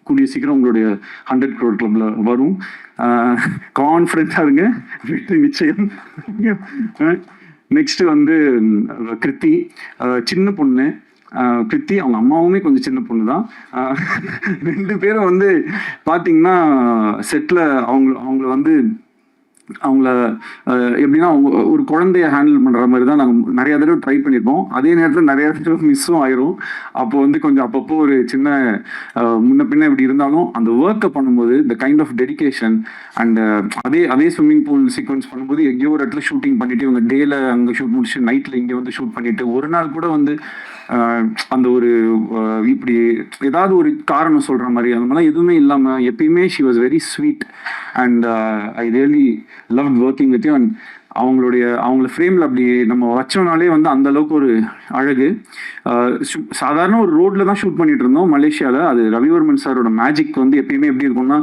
கூடிய சீக்கிரம் உங்களுடைய 100 crore கிளப்ல வரும். கான்ஃபிடென்ட்டாக இருங்க, வெற்றி நிச்சயம். நெக்ஸ்ட் வந்து கிருத்தி, சின்ன பொண்ணு. கிருத்தி அவங்க அம்மாவுமே கொஞ்சம் சின்ன பொண்ணு தான். 2 பேரும் வந்து பார்த்தீங்கன்னா செட்டில் அவங்கள வந்து அவங்கள எப்படின்னா அவங்க ஒரு குழந்தைய ஹேண்டில் பண்ணுற மாதிரி தான் நாங்கள் நிறைய தடவை ட்ரை பண்ணியிருப்போம். அதே நேரத்தில் நிறைய தடவை மிஸ்ஸும் ஆயிரும். அப்போ வந்து கொஞ்சம் அப்பப்போ ஒரு சின்ன முன்ன பின்ன இப்படி இருந்தாலும் அந்த ஒர்க்கை பண்ணும்போது the kind of dedication and அதே ஸ்விம்மிங் பூல் சீக்வன்ஸ் பண்ணும்போது எங்கேயோ ஒரு இடத்துல ஷூட்டிங் பண்ணிட்டு இவங்க டேல அங்கே ஷூட் முடிச்சு நைட்டில் இங்கே வந்து ஷூட் பண்ணிட்டு ஒரு நாள் கூட வந்து அந்த ஒரு இப்படி ஏதாவது ஒரு காரணம் சொல்கிற மாதிரி அந்த மாதிரிலாம் எதுவுமே இல்லாமல் எப்பயுமே she was very sweet and I really love working with you. And அவங்கள ஃப்ரேமில் அப்படி நம்ம வச்சோம்னாலே வந்து அந்த அளவுக்கு ஒரு அழகு. சாதாரண ஒரு ரோட்ல தான் ஷூட் பண்ணிட்டு இருந்தோம் மலேசியாவில். அது ரவிவர்மன் சாரோட மேஜிக் வந்து எப்பயுமே எப்படி இருக்கும்னா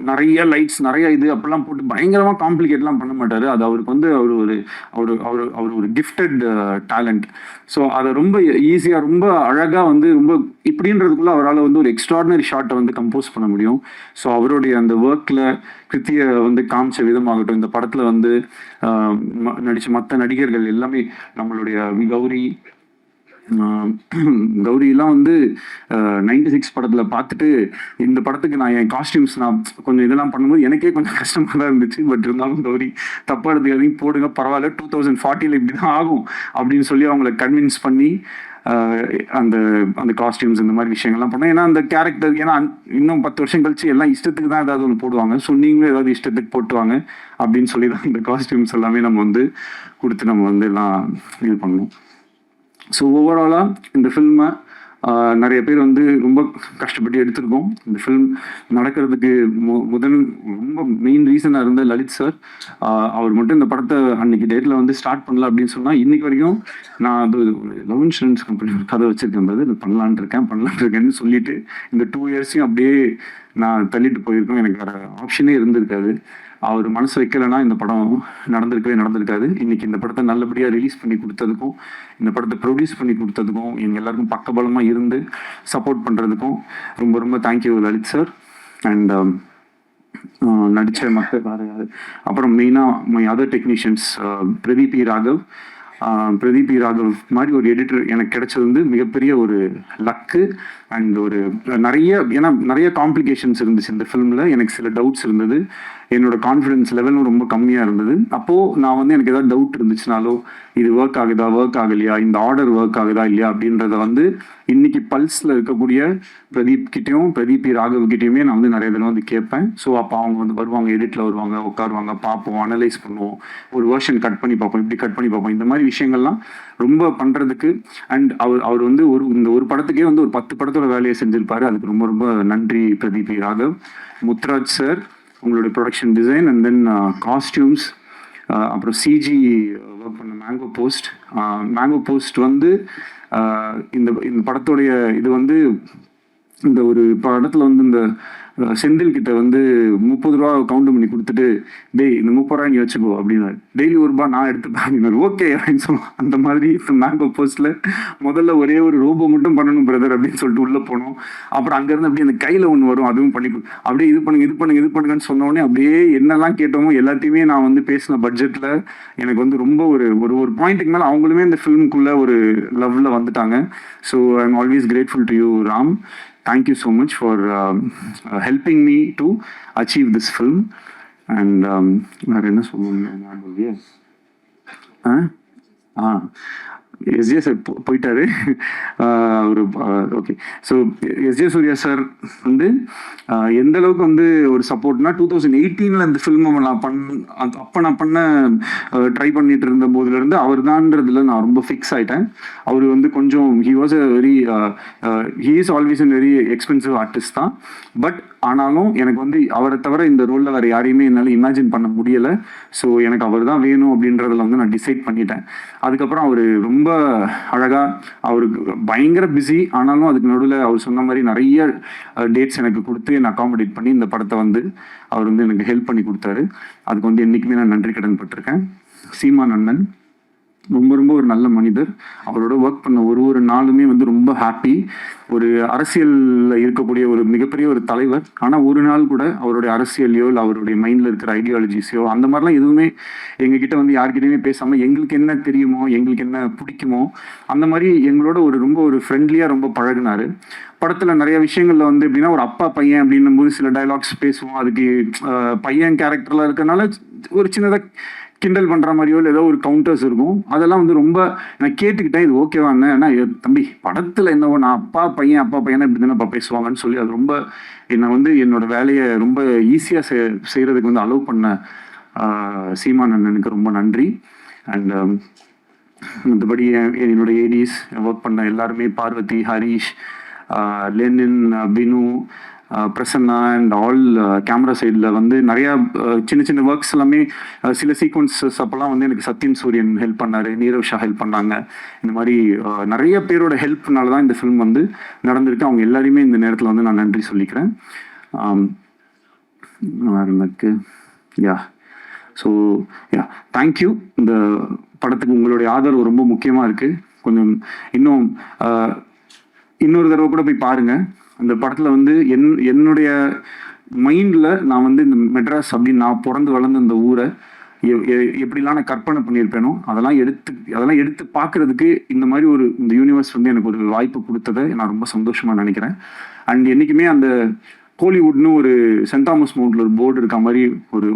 நிறைய லைட்ஸ் நிறைய இது அப்படிலாம் போட்டு பயங்கரமாக காம்ப்ளிகேட்லாம் பண்ண மாட்டார். அது அவருக்கு வந்து அவர் ஒரு கிஃப்டட் டேலண்ட். ஸோ அதை ரொம்ப ஈஸியாக ரொம்ப அழகாக வந்து ரொம்ப இப்படின்றதுக்குள்ள அவரால் வந்து ஒரு எக்ஸ்ட்ராடினரி ஷாட்டை வந்து கம்போஸ் பண்ண முடியும். ஸோ அவருடைய அந்த ஒர்க்கில் கிருத்தியை வந்து காமிச்ச விதமாகட்டும், இந்த படத்தில் வந்து நடித்த மற்ற நடிகர்கள் எல்லாமே நம்மளுடைய கௌரியெல்லாம் வந்து 96 படத்தில் பார்த்துட்டு இந்த படத்துக்கு நான் என் காஸ்டியூம்ஸ் நான் கொஞ்சம் இதெல்லாம் பண்ணும்போது எனக்கே கொஞ்சம் கஷ்டமாக தான் இருந்துச்சு. பட் இருந்தாலும் கௌரி தப்பாக எடுத்துக்காதீங்க, போடுங்க பரவாயில்ல, 2040 இப்படி தான் ஆகும் அப்படின்னு சொல்லி அவங்கள கன்வின்ஸ் பண்ணி அந்த காஸ்டியூம்ஸ் இந்த மாதிரி விஷயங்கள்லாம் பண்ணோம். ஏன்னா அந்த கேரக்டர் ஏன்னா இன்னும் 10 வருஷம் கழிச்சு எல்லாம் இஷ்டத்துக்கு தான் ஏதாவது ஒன்று போடுவாங்க. ஸோ நீங்களும் ஏதாவது இஷ்டத்துக்கு போட்டுவாங்க அப்படின்னு சொல்லி தான் இந்த காஸ்டியூம்ஸ் எல்லாமே நம்ம வந்து கொடுத்து நம்ம வந்து எல்லாம் இது பண்ணோம். ஸோ ஓவராலாக இந்த ஃபில்மை நிறைய பேர் வந்து ரொம்ப கஷ்டப்பட்டு எடுத்திருக்கோம். இந்த ஃபில்ம் நடக்கிறதுக்கு ரொம்ப மெயின் ரீசனாக இருந்த லலித் சார். அவர் மட்டும் இந்த படத்தை அன்னைக்கு டேட்டில் வந்து ஸ்டார்ட் பண்ணல அப்படின்னு சொன்னால் இன்னைக்கு வரைக்கும் நான் அது லவ் இன்சூரன்ஸ் கம்பெனி ஒரு கதை வச்சுருக்கேன், இது பண்ணலான் இருக்கேன்னு சொல்லிட்டு இந்த 2 இயர்ஸையும் அப்படியே நான் தள்ளிட்டு போயிருக்கோம். எனக்கு வேறு ஆப்ஷனே இருந்திருக்காது. அவர் மனசு வைக்கலைன்னா இந்த படம் நடந்திருக்காது. இன்னைக்கு இந்த படத்தை நல்லபடியாக ரிலீஸ் பண்ணி கொடுத்ததுக்கும் இந்த படத்தை ப்ரொடியூஸ் பண்ணி கொடுத்ததுக்கும் எங்கள் எல்லாருக்கும் பக்கபலமாக இருந்து சப்போர்ட் பண்ணுறதுக்கும் ரொம்ப ரொம்ப தேங்க்யூ லலித் சார். அண்ட் நடித்த மற்ற அப்புறம் மெயினாக my other technicians Pradeep Raghav மாதிரி ஒரு எடிட்டர் எனக்கு கிடைச்சது வந்து மிகப்பெரிய ஒரு லக்கு. அண்ட் ஒரு ஏன்னா நிறைய காம்ப்ளிகேஷன்ஸ் இருந்துச்சு இந்த ஃபிலிமில். எனக்கு சில டவுட்ஸ் இருந்தது. என்னோட கான்ஃபிடன்ஸ் லெவலும் ரொம்ப கம்மியாக இருந்தது. அப்போது நான் வந்து எனக்கு ஏதாவது டவுட் இருந்துச்சுனாலோ இது ஒர்க் ஆகுதா ஒர்க் ஆகலையா, இந்த ஆர்டர் ஒர்க் ஆகுதா இல்லையா அப்படின்றத வந்து இன்னைக்கு பல்ஸில் இருக்கக்கூடிய பிரதீப் கிட்டேயும் பிரதீப் ராகவ் கிட்டேயுமே நான் வந்து நிறைய தடவை வந்து கேட்பேன். ஸோ அப்போ அவங்க வந்து வருவாங்க, எடிட்டில் வருவாங்க, உட்காருவாங்க, பார்ப்போம், அனலைஸ் பண்ணுவோம், ஒரு வேர்ஷன் கட் பண்ணி பார்ப்போம், இப்படி கட் பண்ணி பார்ப்போம். இந்த மாதிரி விஷயங்கள்லாம் ரொம்ப பண்ணுறதுக்கு அண்ட் அவர் வந்து இந்த ஒரு படத்துக்கே வந்து ஒரு 10 படத்தோட வேலையை செஞ்சிருப்பாரு. அதுக்கு ரொம்ப ரொம்ப நன்றி பிரதீப் ராகவ். முத்துராஜ் சார், உங்களுடைய production design and then costumes, அப்புறம் சிஜி ஒர்க் பண்ண மேங்கோ போஸ்ட் வந்து இந்த படத்துடைய இது வந்து இந்த ஒரு படத்தில் வந்து இந்த செந்தில் கிட்ட வந்து 30 ரூபா கவுண்ட் பண்ணி கொடுத்துட்டு, டேய் இந்த 30 ரூபா நீ வச்சுக்கோ அப்படின்னாரு. டெய்லி ₹1 நான் எடுத்துப்பேன் அப்படின்னாரு. ஓகே அப்படின்னு சொல்லுவோம். அந்த மாதிரி மேங்கோ போஸ்ட்ல முதல்ல ஒரே ஒரு ரோபோ மட்டும் பண்ணணும் பிரதர் அப்படின்னு சொல்லிட்டு உள்ள போனோம். அப்புறம் அங்கேருந்து அப்படியே அந்த கையில் ஒன்று வரும், அதுவும் பண்ணி அப்படியே இது பண்ணுங்கன்னு சொன்னோடனே அப்படியே என்னெல்லாம் கேட்டோமோ எல்லாத்தையுமே நான் வந்து பேசின பட்ஜெட்டில் எனக்கு வந்து ரொம்ப ஒரு பாயிண்ட்டுக்கு மேலே அவங்களுமே இந்த ஃபிலிமுக்குள்ளே ஒரு லவ்வில் வந்துட்டாங்க. So I am always grateful to you Ram. Thank you so much for helping me to achieve this film. And வேறு என்ன சொல்லுவாங்க, எஸ்ஜே சார் போயிட்டாரு. ஒரு okay. So SJ Suryah sir வந்து எந்த அளவுக்கு வந்து ஒரு சப்போர்ட்னா 2018 இந்த ஃபில்மை நான் பண்ண ட்ரை பண்ணிட்டு இருந்த போதுலேருந்து அவர் தான்றதுல நான் ரொம்ப ஃபிக்ஸ் ஆகிட்டேன். அவர் வந்து கொஞ்சம் he is always an very expensive artist தான். பட் ஆனாலும் எனக்கு வந்து அவரை தவிர இந்த ரோலில் வேறு யாரையுமே என்னால் இமேஜின் பண்ண முடியலை. ஸோ எனக்கு அவர் தான் வேணும் அப்படின்றதுல வந்து நான் டிசைட் பண்ணிட்டேன். அதுக்கப்புறம் அவர் ரொம்ப அழகாக, அவருக்கு பயங்கர பிஸி, ஆனாலும் அதுக்கு நடுவில் அவர் சொன்ன மாதிரி நிறைய டேட்ஸ் எனக்கு கொடுத்து என்னை அகாமடேட் பண்ணி இந்த படத்தை வந்து அவர் வந்து எனக்கு ஹெல்ப் பண்ணி கொடுத்தாரு. அதுக்கு வந்து என்றைக்குமே நான் நன்றி கடன் பட்டிருக்கேன். சீமான் அண்ணன் ரொம்ப ஒரு நல்ல மனிதர். அவரோட ஒர்க் பண்ண ஒரு நாளுமே வந்து ரொம்ப ஹாப்பி. ஒரு அரசியலில் இருக்கக்கூடிய ஒரு மிகப்பெரிய ஒரு தலைவர், ஆனால் ஒரு நாள் கூட அவருடைய அரசியலையோ இல்லை அவருடைய மைண்டில் இருக்கிற ஐடியாலஜிஸையோ அந்த மாதிரிலாம் எதுவுமே எங்ககிட்ட வந்து யார்கிட்டையுமே பேசாமல் எங்களுக்கு என்ன தெரியுமோ, எங்களுக்கு என்ன பிடிக்குமோ அந்த மாதிரி எங்களோட ரொம்ப ஃப்ரெண்ட்லியாக ரொம்ப பழகினார். படத்தில் நிறைய விஷயங்களில் வந்து எப்படின்னா ஒரு அப்பா பையன் அப்படின்னும் போது சில டைலாக்ஸ் பேசுவோம். அதுக்கு பையன் கேரக்டர்லாம் இருக்கனால ஒரு சின்னதாக கிண்டல் பண்ணுற மாதிரியோ இல்லை ஏதோ ஒரு கவுண்டர்ஸ் இருக்கும். அதெல்லாம் வந்து ரொம்ப நான் கேட்டுக்கிட்டேன், இது ஓகேவான்னு. ஏன்னா தம்பி படத்தில் என்னவோ நான் அப்பா பையன் இப்படி தானே பேசுவாங்கன்னு சொல்லி அது ரொம்ப என்னை வந்து என்னோட வேலையை ரொம்ப ஈஸியாக செய்கிறதுக்கு வந்து அலோவ் பண்ண சீமான் அண்ணனுக்கு ரொம்ப நன்றி. அண்ட் மற்றபடி என்னோட ஏடிஸ் ஒர்க் பண்ண எல்லாருமே, Parvathy, Harish, Lenin, Binu, Prasanna and all camera சைடில் வந்து நிறையா சின்ன ஒர்க்ஸ் எல்லாமே, சில சீக்வன்சஸ் அப்போல்லாம் வந்து எனக்கு சத்யன் சூரியன் ஹெல்ப் பண்ணார், நீரவ் ஷா ஹெல்ப் பண்ணாங்க. இந்த மாதிரி நிறைய பேரோட ஹெல்ப்னால தான் இந்த ஃபிலிம் வந்து நடந்திருக்கு. அவங்க எல்லாரையுமே இந்த நேரத்தில் வந்து நான் நன்றி சொல்லிக்கிறேன். எனக்கு ஸோ தேங்க்யூ. இந்த படத்துக்கு உங்களுடைய ஆதரவு ரொம்ப முக்கியமாக இருக்குது. கொஞ்சம் இன்னொரு தடவை கூட போய் பாருங்கள். அந்த படத்தில் வந்து என்னுடைய மைண்டில் நான் வந்து இந்த மெட்ராஸ் அப்படின்னு நான் பிறந்து வளர்ந்த இந்த ஊரை எப்படிலாம் நான் கற்பனை பண்ணியிருப்பேனோ அதெல்லாம் எடுத்து பார்க்குறதுக்கு இந்த மாதிரி இந்த யூனிவர்ஸ் வந்து எனக்கு ஒரு வாய்ப்பு கொடுத்ததை நான் ரொம்ப சந்தோஷமாக நினைக்கிறேன். அண்ட் என்றைக்குமே அந்த ஹாலிவுட்னு ஒரு சென்ட் தாமஸ் மவுண்ட்ல ஒரு போர்டு இருக்க மாதிரி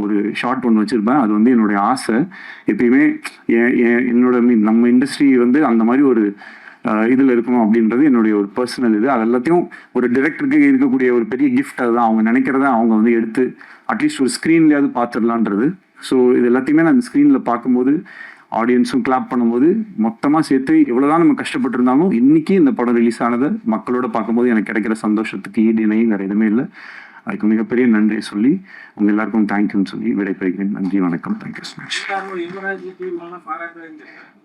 ஒரு ஷார்ட் ஒன்று வச்சுருப்பேன். அது வந்து என்னுடைய ஆசை. எப்பயுமே நம்ம இண்டஸ்ட்ரி வந்து அந்த மாதிரி ஒரு இதில் இருக்கணும் அப்படின்றது என்னுடைய ஒரு பர்சனல் இது. அது எல்லாத்தையும் ஒரு டிரெக்டருக்கு இருக்கக்கூடிய ஒரு பெரிய கிஃப்ட். அதுதான் அவங்க நினைக்கிறத அவங்க வந்து எடுத்து அட்லீஸ்ட் ஒரு ஸ்க்ரீன்லேயாவது பார்த்துடலான்றது. ஸோ இது எல்லாத்தையுமே நான் அந்த ஸ்க்ரீனில் பார்க்கும்போது ஆடியன்ஸும் கிளாப் பண்ணும்போது மொத்தமாக சேர்த்து எவ்வளோதான் நம்ம கஷ்டப்பட்டுருந்தாலும் இன்னைக்கு இந்த படம் ரிலீஸ் ஆனதை மக்களோட பார்க்கும்போது எனக்கு கிடைக்கிற சந்தோஷத்துக்கு ஈடு இணை வேறு எதுவுமே இல்லை. அதுக்கு மிகப்பெரிய நன்றியை சொல்லி உங்கள் எல்லாருக்கும் தேங்க்யூன்னு சொல்லி விடைபெறுகிறேன். நன்றி, வணக்கம். Thank you so much.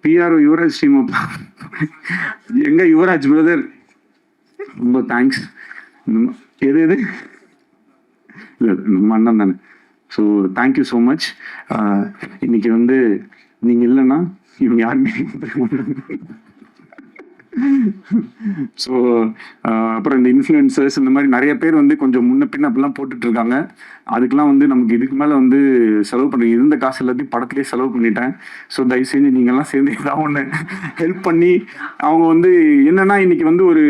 PRO Yuvaraj team எங்க யுவராஜ் பிரதர் ரொம்ப தேங்க்ஸ். எது இல்லை நம்ம அண்ணன் தானே. So thank you so much. இன்னைக்கு வந்து நீங்கள் இல்லைன்னா இவங்க யாருமே ஸோ அப்புறம் இந்த இன்ஃப்ளூயன்சர்ஸ் இந்த மாதிரி நிறைய பேர் வந்து கொஞ்சம் முன்ன பின்ன அப்படிலாம் போட்டுட்டு இருக்காங்க. அதுக்கெல்லாம் வந்து நமக்கு இதுக்கு மேலே வந்து செலவு பண்ணி இருந்த காசு எல்லாத்தையும் படத்துலேயே செலவு பண்ணிட்டேன். ஸோ தயவு செஞ்சு நீங்கள்லாம் சேர்ந்து ஏதாவது ஒன்று ஹெல்ப் பண்ணி அவங்க வந்து என்னன்னா இன்னைக்கு வந்து ஒரு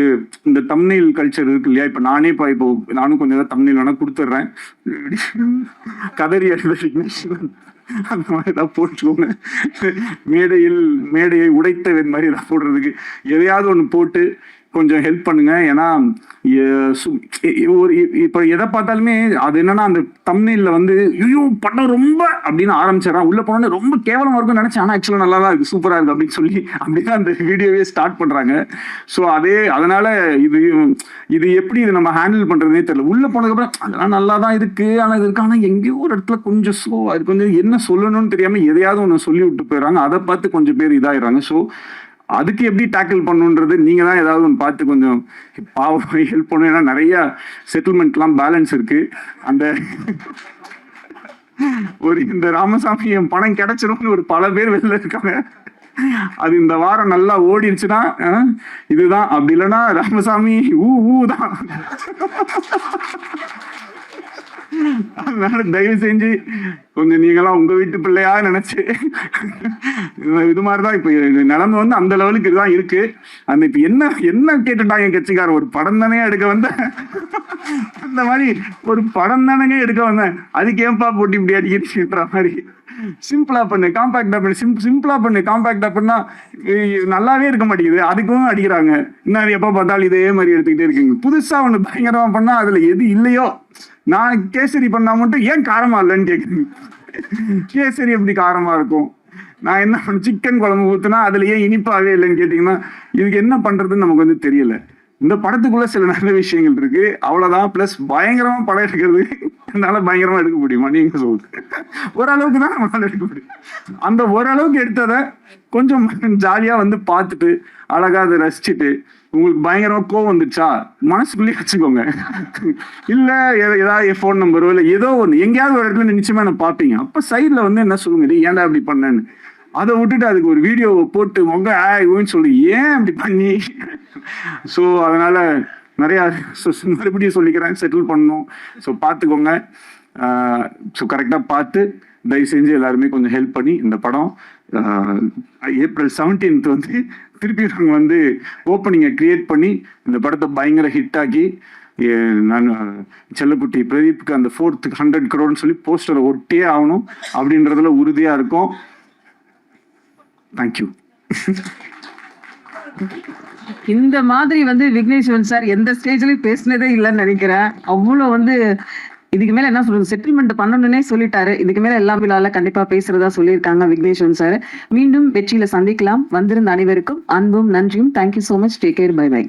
இந்த தம்ப்நெயில் கல்ச்சர் இருக்கு இல்லையா? இப்போ நானும் கொஞ்சம் ஏதாவது தம்ப்நெயில் வேணால் கொடுத்துட்றேன். கதறி அந்த மாதிரி ஏதாவது போட்டுக்கோங்க. மேடையை உடைத்தவன் மாதிரி ஏதாவது போடுறதுக்கு எதையாவது ஒன்று போட்டு கொஞ்சம் ஹெல்ப் பண்ணுங்க. ஏன்னா இப்போ எதை பார்த்தாலுமே அது என்னன்னா அந்த தம்ப்நெயில்ல வந்து ஐயோ படம் ரொம்ப அப்படின்னு ஆரம்பிச்சிடறான், உள்ள போனோன்னே ரொம்ப கேவலமா இருக்கும்னு நினைச்சேன், ஆனால் ஆக்சுவலாக நல்லா தான் இருக்கு, சூப்பரா இருக்கு அப்படின்னு சொல்லி அப்படிதான் அந்த வீடியோவே ஸ்டார்ட் பண்றாங்க. ஸோ அதனால இது எப்படி இது நம்ம ஹேண்டில் பண்றதுனே தெரியல. உள்ள போனதுக்கப்புறம் அதெல்லாம் நல்லா தான் இருக்கு, ஆனால் இது இருக்கு, ஆனால் எங்கேயோ ஒரு இடத்துல கொஞ்சம் ஸ்லோவா இருக்கு, கொஞ்சம் என்ன சொல்லணும்னு தெரியாம எதையாவது ஒன்று சொல்லி விட்டு போயிடுறாங்க. அதை பார்த்து கொஞ்சம் பேர் இதாயிடுறாங்க. ஸோ அதுக்கு எப்படி டேக்கிள் பண்ணுன்றது நீங்க தான் ஏதாவது ஒன்று பார்த்து கொஞ்சம் பாவம் ஹெல்ப் பண்ணும். ஏன்னா நிறைய செட்டில்மெண்ட்லாம் பேலன்ஸ் இருக்கு. அந்த இந்த ராமசாமி என் பணம் கிடைச்சிரும்னு ஒரு பல பேர் வெளில இருக்காங்க. அது இந்த வாரம் நல்லா ஓடிடுச்சுன்னா இதுதான், அப்படி இல்லைன்னா ராமசாமி தான். அதனால தயவு செஞ்சு கொஞ்சம் நீங்களாம் உங்க வீட்டு பிள்ளையா நினைச்சு இது மாதிரிதான் இப்ப நிலைமை வந்து அந்த லெவலுக்கு இதுதான் இருக்கு. அந்த இப்ப என்ன கேட்டுட்டாங்க கட்சிக்காரர், ஒரு படம் தானே எடுக்க வந்தேன், அந்த மாதிரி ஒரு படம் தானே எடுக்க வந்தேன், அதுக்கு ஏன்பா போட்டு இப்படி அடிக்கிற மாதிரி சிம்பிளா பண்ணு, காம்பாக்டா பண்ணு, சிம்பிளா பண்ணு, காம்பாக்டா பண்ணா நல்லாவே இருக்க மாட்டேங்குது, அதுக்கும் அடிக்கிறாங்க. இன்னும் எப்ப பார்த்தாலும் இதே மாதிரி எடுத்துக்கிட்டே இருக்கீங்க. புதுசா ஒண்ணு பயங்கரமா பண்ணா அதுல எது இல்லையோ, நான் கேசரி பண்ணா மட்டும் ஏன் காரமா இல்லைன்னு கேக்குறீங்க. கேசரி எப்படி காரமா இருக்கும்? நான் என்ன பண்ண சிக்கன் குழம்பு ஊத்துனா அதுல ஏன் இனிப்பாவே இல்லைன்னு கேட்டீங்கன்னா இதுக்கு என்ன பண்றதுன்னு நமக்கு வந்து தெரியல. இந்த படத்துக்குள்ள சில நல்ல விஷயங்கள் இருக்கு, அவ்வளவுதான். பிளஸ் பயங்கரமா படம் எடுக்கிறது, என்னால பயங்கரமா எடுக்க முடியுமா நீங்க சொல்லுங்க. ஓரளவுக்கு தான் நம்மளால எடுக்க முடியும். அந்த ஓரளவுக்கு எடுத்ததை கொஞ்சம் ஜாலியா வந்து பார்த்துட்டு அழகா அதை ரசிச்சுட்டு உங்களுக்கு பயங்கரமா கோவம் வந்துச்சா மனசுக்குள்ளேயே வச்சுக்கோங்க. இல்ல ஏதாவது என் ஃபோன் நம்பரோ இல்லை ஏதோ ஒன்று எங்கேயாவது ஒரு இடத்துல நிச்சயமா என்ன பார்ப்பீங்க. அப்ப சைட்ல வந்து என்ன சொல்லுங்க, ஏன்டா அப்படி பண்ணேன்னு. அதை விட்டுட்டு அதுக்கு ஒரு வீடியோவை போட்டு மொங்க சொல்லி ஏன் அப்படி பண்ணி. ஸோ அதனால நிறைய மறுபடியும் சொல்லிக்கிறேன், செட்டில் பண்ணணும். ஸோ பார்த்துக்கோங்க. ஸோ கரெக்டாக பார்த்து தயவு செஞ்சு எல்லாருமே கொஞ்சம் ஹெல்ப் பண்ணி இந்த படம் April 17th வந்து திருப்பி நாங்கள் வந்து ஓப்பனிங்கை கிரியேட் பண்ணி இந்த படத்தை பயங்கர ஹிட் ஆக்கி நான் செல்லக்குட்டி பிரதீப்க்கு அந்த 4th 100 crore சொல்லி போஸ்டரை ஒட்டியே ஆகணும் அப்படின்றதுல உறுதியாக இருக்கும். தேங்க்யூ. இந்த மாதிரி வந்து விக்னேஸ்வரன் சார் எந்த ஸ்டேஜ்லயும் பேசினதே இல்லைன்னு நினைக்கிறேன். அவ்வளோ வந்து இதுக்கு மேல என்ன சொல்றது, செட்டில்மெண்ட் பண்ணணும்னே சொல்லிட்டாரு. இதுக்கு மேல எல்லா விழால கண்டிப்பா பேசுறதா சொல்லியிருக்காங்க விக்னேஸ்வரன் சார். மீண்டும் வெற்றியில சந்திக்கலாம். வந்திருந்த அனைவருக்கும் அன்பும் நன்றியும். Thank you so much. Take care. Bye by.